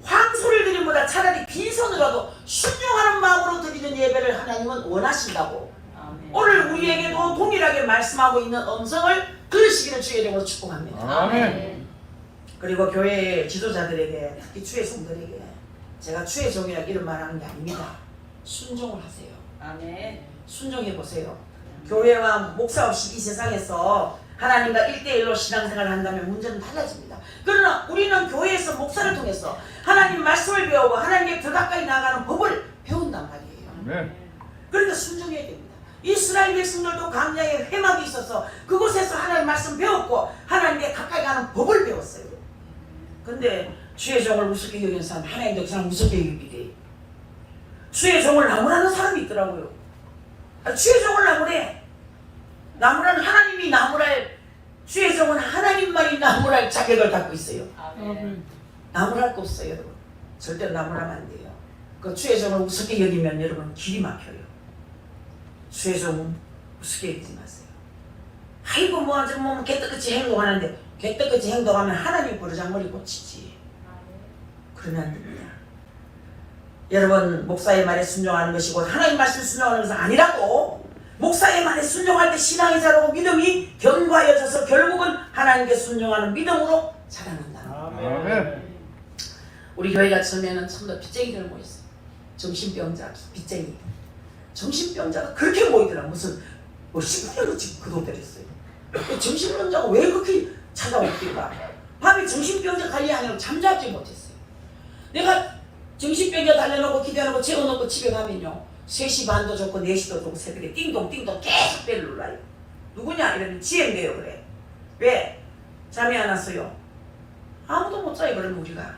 황소를 드림보다 차라리 빈손으로도 순종하는 마음으로 드리는 예배를 하나님은 원하신다고. 아멘. 오늘 우리에게도 동일하게 말씀하고 있는 음성을 들으시기를 주의 이름으로 축복합니다. 아멘. 그리고 교회 지도자들에게 특히 주의 성들에게 제가 주의 종이라 이런 말하는 게 아닙니다. 순종을 하세요. 아멘. 순종해 보세요. 교회와 목사 없이 이 세상에서 하나님과 1대1로 신앙생활을 한다면 문제는 달라집니다. 그러나 우리는 교회에서 목사를 통해서 하나님 말씀을 배우고 하나님께 더 가까이 나아가는 법을 배운단 말이에요. 아멘. 그러니까 순종해야 됩니다. 이스라엘 백성들도 광야에 회막이 있어서 그곳에서 하나님 말씀 배웠고 하나님께 가까이 가는 법을 배웠어요. 근데 주의 종을 우습게 여기는 사람 하나님도 그 사람 우습게 여기게 돼. 주의 종을 나무라는 사람이 있더라고요. 주의 종을 나무래. 나무라는 하나님이 나무랄, 주의 종은 하나님만이 나무랄 자격을 갖고 있어요. 아멘. 나무랄 거 없어요, 여러분. 절대로 나무라면 안 돼요. 그 주의 종을 우습게 여기면 여러분 길이 막혀요. 주의 종은 우습게 여기지 마세요. 아이고 뭐 개떡같이 행동하는데 개떡같이 행동하면 하나님 버르장머리 고치지. 그러면 안 됩니다. 여러분 목사의 말에 순종하는 것이 곧 하나님 말씀 순종하는 것은 아니라고. 목사의 말에 순종할 때 신앙이 자라고 믿음이 견고하여져서 결국은 하나님께 순종하는 믿음으로 자라난다. 아멘. 우리 교회가 처음에는 전부 다 빚쟁이들 모였어요. 정신병자, 빚쟁이. 정신병자가 그렇게 모이더라. 무슨 뭐 10년도 지금 그 돈 때렸어요. 정신병자가 왜 그렇게 찾아올까? 밤에 정신병자 관리하느라고 잠자지 못했어요. 내가 정신병자 달래놓고 기대해놓고 재워놓고 집에 가면요 3시 반도 좋고 4시도 좋고 새벽에 띵동띵동 계속 벨을 눌러요. 누구냐? 이러면 지혜인데요. 그래. 왜? 잠이 안 왔어요. 아무도 못 자요. 그러면 우리가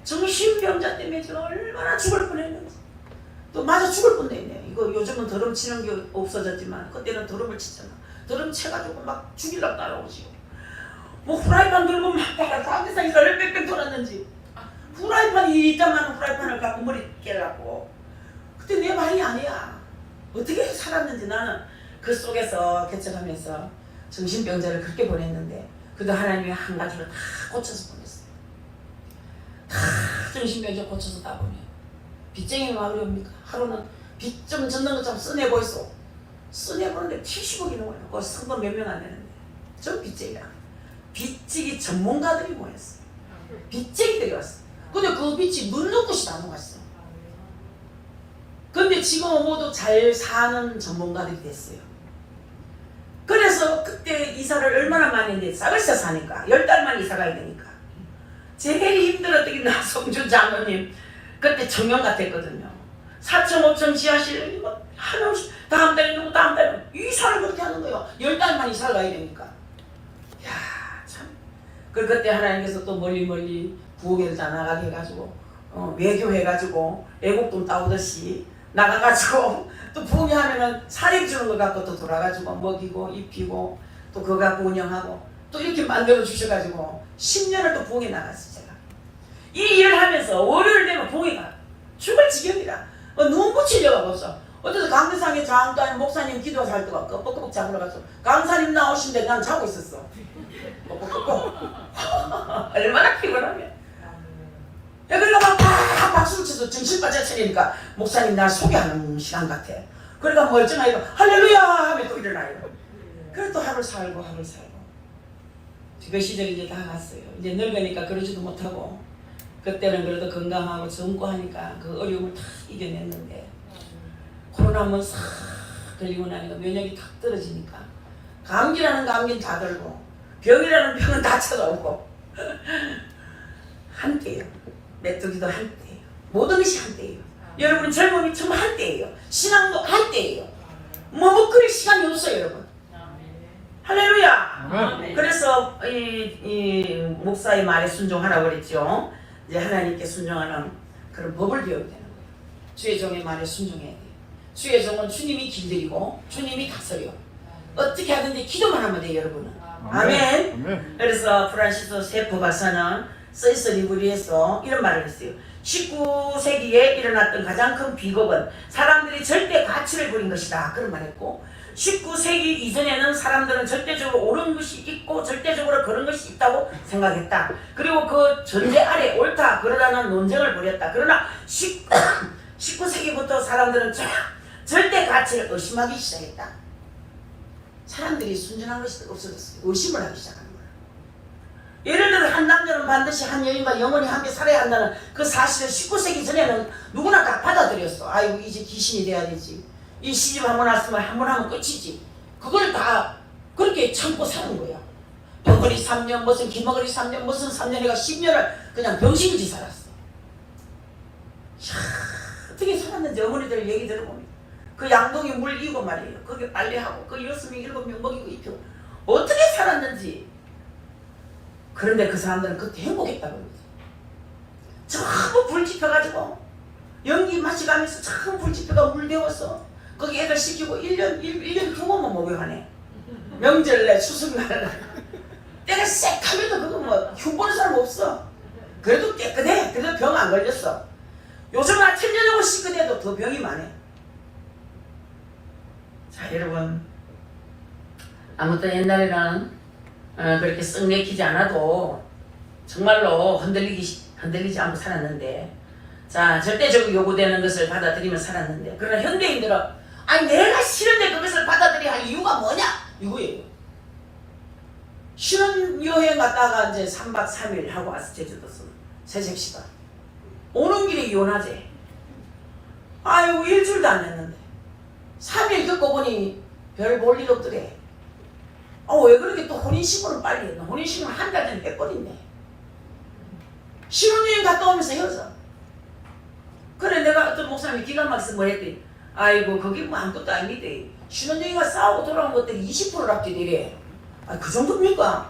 정신병자 때문에 제가 얼마나 죽을 뻔했는지. 또 맞아 죽을 뻔도 했네. 이거 요즘은 더럼 치는 게 없어졌지만 그때는 더럼을 치잖아. 더럼 쳐가지고 막 죽이려고 따라오지요. 뭐 후라이팬 들고 막 다운데서 이사를 빽빽 돌았는지 후라이팬이 있다만 후라이팬을 갖고 머리 깨려고. 그때 내 말이 아니야. 어떻게 살았는지 나는 그 속에서 개척하면서 정신병자를 그렇게 보냈는데 그래도 하나님이 한 가지를 다 고쳐서 보냈어요. 다 정신병자 고쳐서 다 보내요. 빚쟁이 마을이옵니까? 하루는 빚 좀 졌는 것처럼 써내고 있어. 써내보는데 70억이 넘어요. 그 상권 몇 명 안 되는데. 전 빚쟁이라. 빚지기 전문가들이 모였어요. 빚쟁이들이 왔어. 근데 그 빚이 눈 녹듯이 다 녹았어. 근데 지금은 모두 잘 사는 전문가들이 됐어요. 그래서 그때 이사를 얼마나 많이 했는데 싸글싸 사니까 10달만 이사 가야 되니까 제일 힘들었던 게 나성준 장로님 그때 청년 같았거든요. 4층 5층 지하실 한없이 다음 달에 누구 다음 달에 이사를 그렇게 하는 거예요. 10달만 이사를 가야 되니까. 야 참. 그리고 그때 하나님께서 또 멀리 부엌에서 다 나가게 해가지고 외교해가지고 애국돈 따오듯이 나가가지고 또 부흥회 하면은 사례 주는 거 갖고 또 돌아가지고 먹이고 입히고 또 그거 갖고 운영하고 또 이렇게 만들어 주셔가지고 10년을 또 부흥회 나갔어요. 제가 이 일을 하면서 월요일 되면 부흥회 가 죽을 지경이라 눈 붙이려고 없어. 어디서 강대상에 장관 목사님 기도가 살 때가 뻑뻑뻑 자고 가서 강사님 나오신데 난 자고 있었어. 뻑뻑뻑 얼마나 피곤하면. 야, 그러니까 막 박수를 쳐서 정신 바짝 차리니까 목사님 날 소개하는 시간 같아. 그러니까 멀쩡하게 할렐루야 하면 또 일어나요. 그래 또 하루 살고. 그 시절이 이제 다 갔어요. 이제 늙으니까 그러지도 못하고 그때는 그래도 건강하고 젊고 하니까 그 어려움을 다 이겨냈는데 코로나 한번 싹 걸리고 나니까 면역이 탁 떨어지니까 감기라는 감기는 다 들고 병이라는 병은 다 찾아오고 한때예요. 메뚜기도 한때예요. 모든 것이 한때예요. 여러분 젊음이 정말 한때예요. 신앙도 한때예요. 머뭇거릴 시간이 없어요. 여러분. 할렐루야. 그래서 이 목사의 말에 순종하라고 그랬죠. 이제 하나님께 순종하는 그런 법을 배워야 되는 거예요. 주의 종의 말에 순종해야 돼요. 주의 종은 주님이 길들이고 주님이 다스려. 어떻게 하든지 기도만 하면 돼요. 여러분은. 아멘. 그래서 프란시스 세프 박사는 서이스 리브리에서 이런 말을 했어요. 19세기에 일어났던 가장 큰 비극은 사람들이 절대 가치를 부린 것이다. 그런 말을 했고 19세기 이전에는 사람들은 절대적으로 옳은 것이 있고 절대적으로 그런 것이 있다고 생각했다. 그리고 그 전제 아래 옳다 그러라는 논쟁을 벌였다. 그러나 19세기부터 사람들은 절대 가치를 의심하기 시작했다. 사람들이 순전한 것이 없어졌어요. 의심을 하기 시작합니다. 예를 들어 한 남자는 반드시 한 여인과 영원히 함께 살아야 한다는 그 사실을 19세기 전에는 누구나 다 받아들였어. 아이고 이제 귀신이 돼야 되지. 이 시집 한번 왔으면 한번 하면 끝이지. 그걸 다 그렇게 참고 사는 거야. 덩어리 3년 무슨 기머거리 3년 무슨 3년이가 10년을 그냥 병신같이 살았어. 야, 어떻게 살았는지 어머니들 얘기 들어보면 그 양동이 물 이고 말이에요. 거기 빨래하고 그 6명 7명 먹이고 입히고 어떻게 살았는지. 그런데 그 사람들은 그때 행복했다고 그러지. 전부 불 지펴가지고 연기 마시가면서 전부 불 지펴가 물 데워서 거기 애들 시키고 1년 2번만 목욕하네. 명절날 추석날 때가 쎄하면도 그거 뭐 흉보는 사람 없어. 그래도 깨끗해. 그래도 병 안 걸렸어. 요즘은 천년하고 씻거든도 더 병이 많아. 자 여러분 아무튼 옛날에는 그렇게 썩 내키지 않아도 정말로 흔들리지 않고 살았는데 자 절대적으로 요구되는 것을 받아들이며 살았는데 그러나 현대인들은 아니 내가 싫은데 그것을 받아들여야 할 이유가 뭐냐? 이거예요. 신혼여행 갔다가 이제 3박 3일 하고 와서 제주도서 새색시가 오는 길에 이혼하재. 아이고 일주일도 안 했는데 3일 겪어보니 별 볼 일 없더래. 왜 그렇게 또 혼인신고를 빨리 했나? 혼인신고를 한 달 전에 해버린대. 신혼여행 갔다 오면서 헤어져. 그래 내가 어떤 목사님이 기가 막혀서 뭐 했더니 아이고 거기 뭐 아무것도 아닙니다. 신혼여행가 싸우고 돌아온 것들이 20%랍게 되래. 아, 그 정도입니까?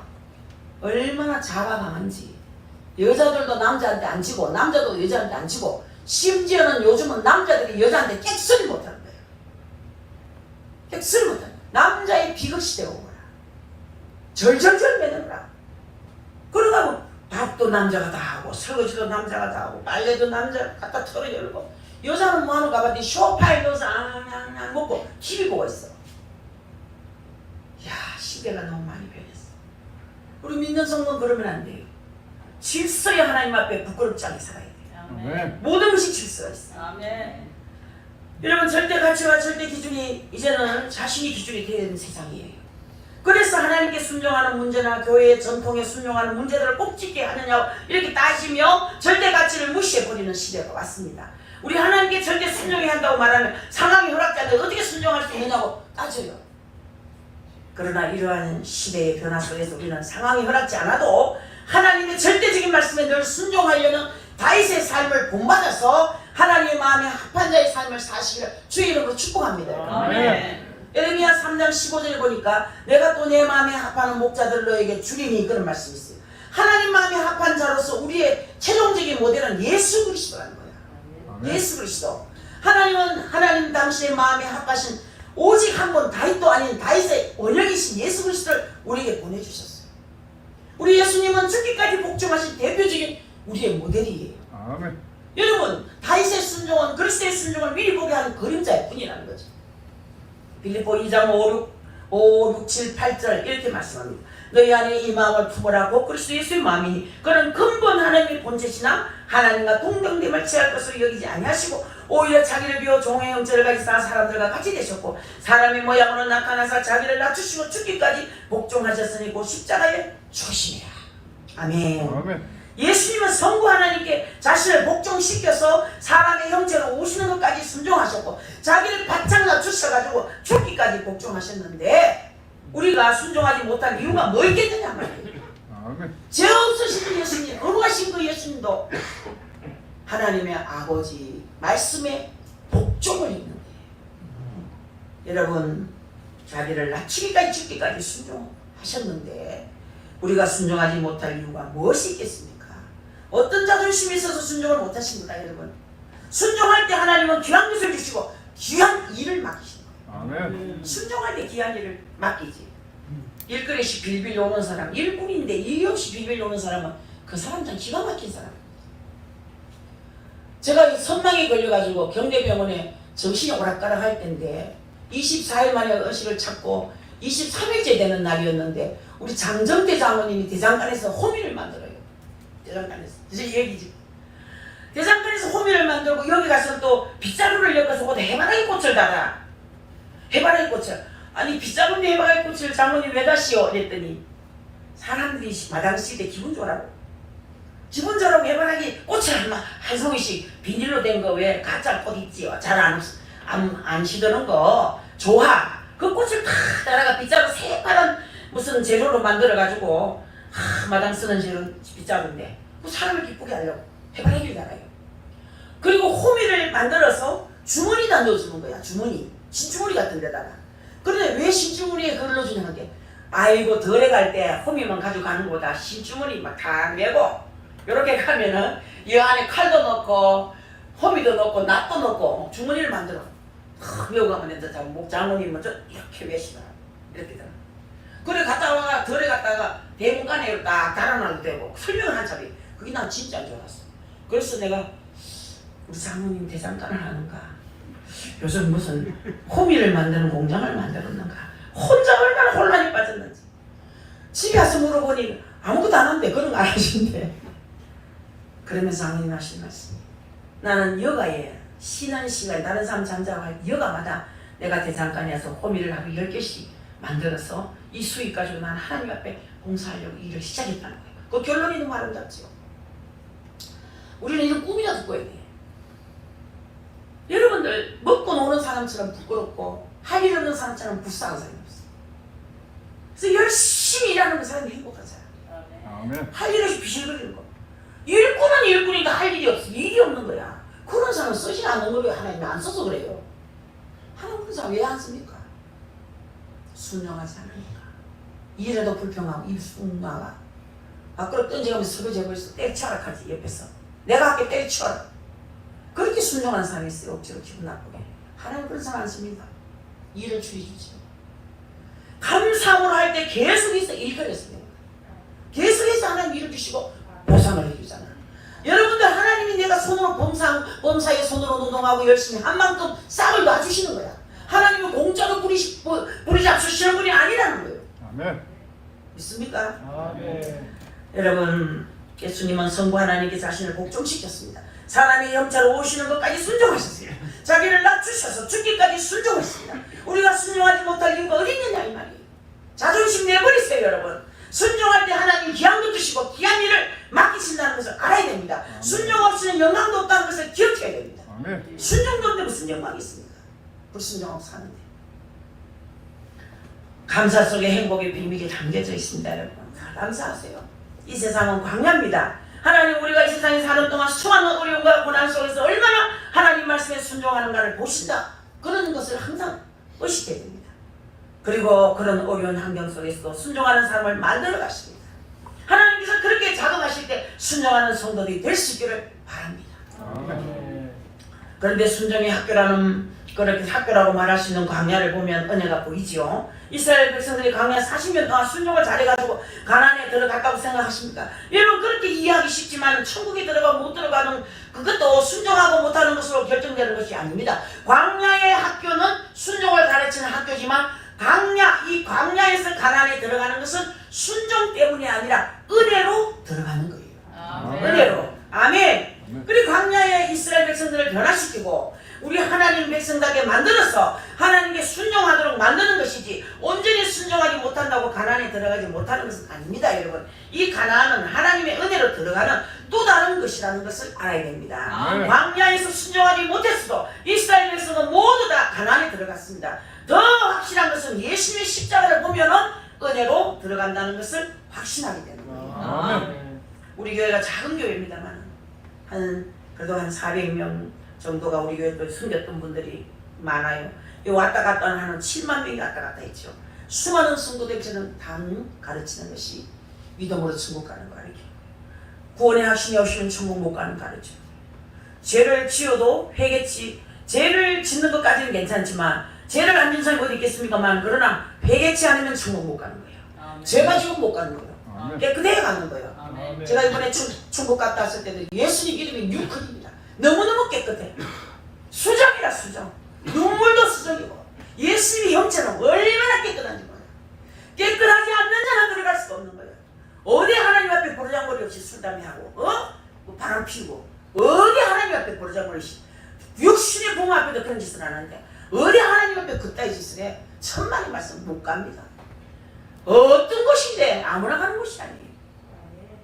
얼마나 자가 강한지. 여자들도 남자한테 안 지고 남자도 여자한테 안 지고 심지어는 요즘은 남자들이 여자한테 객설을 못하는 거예요. 객설을 못하는 거예요. 남자의 비극시대가 온 거야. 절절절 매는 거야. 그러고 밥도 남자가 다 하고 설거지도 남자가 다 하고 빨래도 남자가 갖다 털어 열고 여자는 뭐 하는 가봤더니 소파에 넣어서 앙앙앙 먹고 TV 보고 있어. 야, 시대가 너무 많이 변했어. 우리 믿는 성도는 그러면 안 돼요. 질서의 하나님 앞에 부끄럽지 않게 살아야 돼요. 아멘. 모든 것이 질서가 있어. 아멘. 여러분, 절대 가치와 절대 기준이 이제는 자신이 기준이 되어야 되는 세상이에요. 그래서 하나님께 순종하는 문제나 교회의 전통에 순종하는 문제들을 꼭 지켜야 하느냐 이렇게 따지며 절대 가치를 무시해버리는 시대가 왔습니다. 우리 하나님께 절대 순종해야 한다고 말하면 상황이 허락지 않는데 어떻게 순종할 수 있느냐고 따져요. 그러나 이러한 시대의 변화 속에서 우리는 상황이 허락지 않아도 하나님의 절대적인 말씀에 늘 순종하려는 다윗의 삶을 본받아서 하나님의 마음에 합한 자의 삶을 사시기를 주의 이름으로 축복합니다. 아멘. 에레미야 3장 15절에 보니까 내가 또 내 마음에 합하는 목자들 너에게 주리니 그런 말씀이 있어요. 하나님 마음에 합한 자로서 우리의 최종적인 모델은 예수 그리스도라는 거예요. 아멘. 예수 그리스도. 하나님은 하나님 당시의 마음에 합하신 오직 한 분 다윗도 아닌 다윗의 원형이신 예수 그리스도를 우리에게 보내주셨어요. 우리 예수님은 죽기까지 복종하신 대표적인 우리의 모델이에요. 아멘. 여러분, 다윗의 순종은 그리스도의 순종을 미리 보게 하는 그림자일 뿐이라는 거죠. 빌립보 2장 5, 6, 7, 8절 이렇게 말씀합니다. 너희 안에 이 마음을 품으라고 그리스도 예수의 마음이니 그는 근본 하나님의 본체시나 하나님과 동등됨을 취할 것으로 여기지 아니하시고 오히려 자기를 비워 종의 형체를 가지사 사람들과 같이 되셨고 사람의 모양으로 나타나사 자기를 낮추시고 죽기까지 복종하셨으니 곧 십자가에 죽으시니라. 아멘. 아멘. 예수님은 성부 하나님께 자신을 복종시켜서 사람의 형체로 오시는 것까지 순종하셨고 자기를 바짝 낮추셔가지고 죽기까지 복종하셨는데 우리가 순종하지 못한 이유가 뭐 있겠느냐 말이에요. 아멘. 죄 없으신 예수님, 거룩하신 그 예수님도 하나님의 아버지 말씀에 복종을 했는데 여러분, 자기를 낮추기까지 죽기까지 순종하셨는데 우리가 순종하지 못할 이유가 무엇이 있겠습니까? 어떤 자존심이 있어서 순종을 못하십니까, 여러분? 순종할 때 하나님은 귀한 것을 주시고 귀한 일을 맡기시는 거예요. 아멘. 순종할 때 귀한 일을 맡기지. 일거리씩 빌빌 오는 사람, 일꾼인데 일 없이 빌빌 오는 사람은 그 사람 참 기가 막힌 사람. 제가 이 선망에 걸려가지고 경대병원에 정신이 오락가락 할 때인데 24일 만에 의식을 찾고 23일째 되는 날이었는데 우리 장정대 장모님이 대장간에서 호미를 만들어요. 대장간에서. 이제 얘기지. 대장간에서 호미를 만들고 여기 가서 또 빗자루를 엮어서 거기다 해바라기 꽃을 달아. 해바라기 꽃을. 아니 빗자루인데 해바라기 꽃을 장모님 왜 다시오? 그랬더니 사람들이 마당 씻을 때 기분 좋으라고. 기분 좋으라고 해바라기 꽃을 한 송이씩 비닐로 된 거 왜 가짜 꽃 있지요? 잘 안 시드는 거 좋아. 그 꽃을 다 따라가 빗자루 새파란 무슨 재료로 만들어가지고 마당 쓰는 재료 빗자루인데 그 사람을 기쁘게 하려고 해바라기를 달아요. 그리고 호미를 만들어서 주머니에다 넣어주는 거야. 주머니. 신주머니 같은 데다가. 그런데 왜 신주머니에 그걸 넣어주냐는 게 아이고 덜에 갈 때 호미만 가지고 가는 것보다 신주머니 막 다 메고 이렇게 가면은 이 안에 칼도 넣고 호미도 넣고 낫도 넣고 주머니를 만들어. 여기 가면 이제 장모님 먼저 이렇게 외시더라. 이렇게 들어. 그래 갔다가 덜에 갔다가 대문간에 딱 달아놔도 되고 설명을 한참 해. 그게 난 진짜 안 좋았어. 그래서 내가 우리 장모님 대장간을 하는가? 요즘 무슨 호미를 만드는 공장을 만들었는가? 혼자 얼마나 혼란이 빠졌는지. 집에 와서 물어보니 아무것도 안 한대. 그런 거 안 하신대. 그러면서 장모님 하신 말씀이 나는 여가에 쉬는 시간에 다른 사람 잠자고 할 여가마다 내가 대장간에 와서 호미를 하루 10개씩 만들어서 이 수익 가지고 나는 하나님 앞에 봉사하려고 일을 시작했다는 거예요. 그 결론이 너무 아름답죠. 우리는 이런 꿈이라도 꿔야 돼. 여러분들 먹고 노는 사람처럼 부끄럽고 할 일 없는 사람처럼 불쌍한 사람이 없어. 그래서 열심히 일하는 그 사람이 행복한 사람. 아멘. 할 일 없이 비실거리는 거. 일꾼은 일꾼이니까 할 일이 없어. 일이 없는 거야. 그런 사람 쓰지 않는 거예요. 하나님이 안 써서 그래요. 하나님 그런 사람 왜 안 씁니까? 순종하지 않으니까. 이래도 불평하고 입술 나가. 밖으로 던져가면서 설거지하고 있어. 때려치워라 하지 옆에서. 내가 할게 때려치워라. 그렇게 순종하는 사람이 있어요. 억지로 기분 나쁘게. 하나님 그런 사람 안 씁니다. 일을 줄여주죠. 감사함으로 할 때 계속해서 일거렸어요. 계속해서 하나님 일을 주시고 보상을 해주잖아. 여러분들 하나님이 내가 손으로 범사에 손으로 노동하고 열심히 한 만큼 싹을 놔주시는 거야. 하나님은 공짜로 부리 잡수시는 분이 아니라는 거예요. 아멘. 믿습니까? 아멘. 여러분, 예수님은 성부 하나님께 자신을 복종시켰습니다. 사람의 영자로 오시는 것까지 순종하셨어요. 자기를 낮추셔서 죽기까지 순종했습니다. 우리가 순종하지 못할 이유가 어디 있느냐 이 말이에요. 자존심 내버리세요 여러분. 순종할 때 하나님 기한도 주시고 귀한 일을 맡기신다는 것을 알아야 됩니다. 순종 없이는 영광도 없다는 것을 기억해야 됩니다. 아멘. 순종도 없는데 무슨 영광이 있습니까? 불순종하고 사는데. 감사 속에 행복의 비밀이 담겨져 있습니다 여러분. 감사하세요. 이 세상은 광야입니다. 하나님 우리가 이 세상에 사는 동안 수많은 어려움과 고난 속에서 얼마나 하나님 말씀에 순종하는가를 보신다. 그런 것을 항상 의식해야 됩니다. 그리고 그런 어려운 환경 속에서도 순종하는 사람을 만들어 가십니다. 하나님께서 그렇게 작업하실 때 순종하는 성도들이 될 수 있기를 바랍니다. 아멘. 그런데 순종의 학교라는 그렇게 학교라고 말할 수 있는 광야를 보면 은혜가 보이지요. 이스라엘 백성들이 광야 40년 동안 순종을 잘해가지고 가나안에 들어갔다고 생각하십니까? 여러분 그렇게 이해하기 쉽지만 천국에 들어가 못 들어가는 그것도 순종하고 못하는 것으로 결정되는 것이 아닙니다. 광야의 학교는 순종을 가르치는 학교지만 이 광야에서 가나안에 들어가는 것은 순종 때문이 아니라 은혜로 들어가는 거예요. 아멘. 은혜로. 아멘. 그리고 광야의 이스라엘 백성들을 변화시키고 우리 하나님 백성답게 만들어서 하나님께 순종하도록 만드는 것이지 온전히 순종하지 못한다고 가나안에 들어가지 못하는 것은 아닙니다 여러분. 이 가나안은 하나님의 은혜로 들어가는 또 다른 것이라는 것을 알아야 됩니다. 아멘. 광야에서 순종하지 못했어도 이스라엘 백성은 모두 다 가나안에 들어갔습니다. 더 확실한 것은 예수님의 십자가를 보면은 은혜로 들어간다는 것을 확신하게 되는 거예요. 아멘. 우리 교회가 작은 교회입니다만 그래도 한 400명 정도가 우리 교회에 또 숨겼던 분들이 많아요. 왔다 갔다 하는 7만 명이 왔다 갔다 했죠. 수많은 성도들 저는 단 가르치는 것이 믿음으로 천국 가는 거 가르쳐. 구원의 확신이 없이는 천국 못 가는 거 가르쳐. 죄를 지어도 회개치, 죄를 짓는 것까지는 괜찮지만 죄를 안 짓는 사람이 어디 있겠습니까만 그러나 회개치 않으면 천국 못 가는 거예요. 죄가 지금 못 가는 거예요. 아멘. 깨끗해 가는 거예요. 아멘. 제가 이번에 충북 갔다 왔을 때도 예수님 이름이 뉴클입니다. 너무너무 깨끗해. 수정이라 수정. 눈물도 수정이고 예수님의 형체는 얼마나 깨끗한지 몰라요. 깨끗하지 않는 자는 들어갈 수가 없는 거예요. 어디 하나님 앞에 버르장머리 없이 술담회하고 뭐 바람 피우고 어디 하나님 앞에 버르장머리 없이 육신의 부모 앞에도 그런 짓을 안 하는데 어디 하나님 앞에 그따위 짓을 해. 천만의 말씀 못 갑니다. 어떤 곳인데 아무나 가는 곳이 아니에요.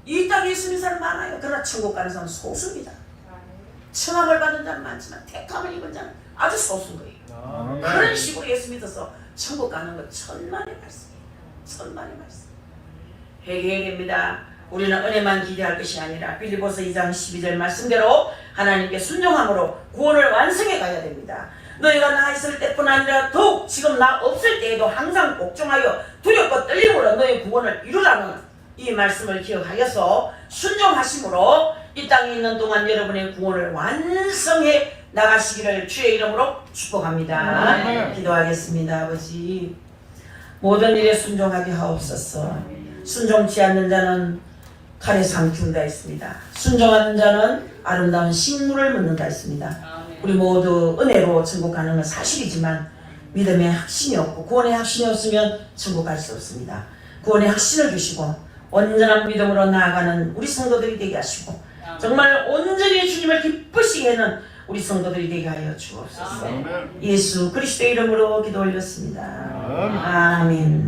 이 땅에 예수님 사람 많아요. 그러나 천국 가는 사람은 소수입니다. 청함을 받은 자는 많지만 택함을 입은 자는 아주 소수인 거예요. 아멘. 그런 식으로 예수 믿어서 천국 가는 건 천만의 말씀이에요. 천만의 말씀. 회개해야 됩니다. 우리는 은혜만 기대할 것이 아니라 빌립보서 2장 12절 말씀대로 하나님께 순종함으로 구원을 완성해 가야 됩니다. 너희가 나 있을 때뿐 아니라 더욱 지금 나 없을 때에도 항상 복종하여 두렵고 떨림으로 너희 구원을 이루라는 이 말씀을 기억하여서 순종하심으로 이 땅에 있는 동안 여러분의 구원을 완성해 나가시기를 주의 이름으로 축복합니다. 아멘. 기도하겠습니다. 아버지 모든 일에 순종하게 하옵소서. 순종치 않는 자는 칼에 삼킨다 했습니다. 순종하는 자는 아름다운 식물을 맺는다 했습니다. 우리 모두 은혜로 천국 가는 건 사실이지만 믿음의 확신이 없고 구원의 확신이 없으면 천국 갈 수 없습니다. 구원의 확신을 주시고 온전한 믿음으로 나아가는 우리 성도들이 되게 하시고 정말 온전히 주님을 기쁘시게 하는 우리 성도들이 되게 하여 주옵소서. 아멘. 예수 그리스도의 이름으로 기도 올렸습니다. 아멘. 아멘.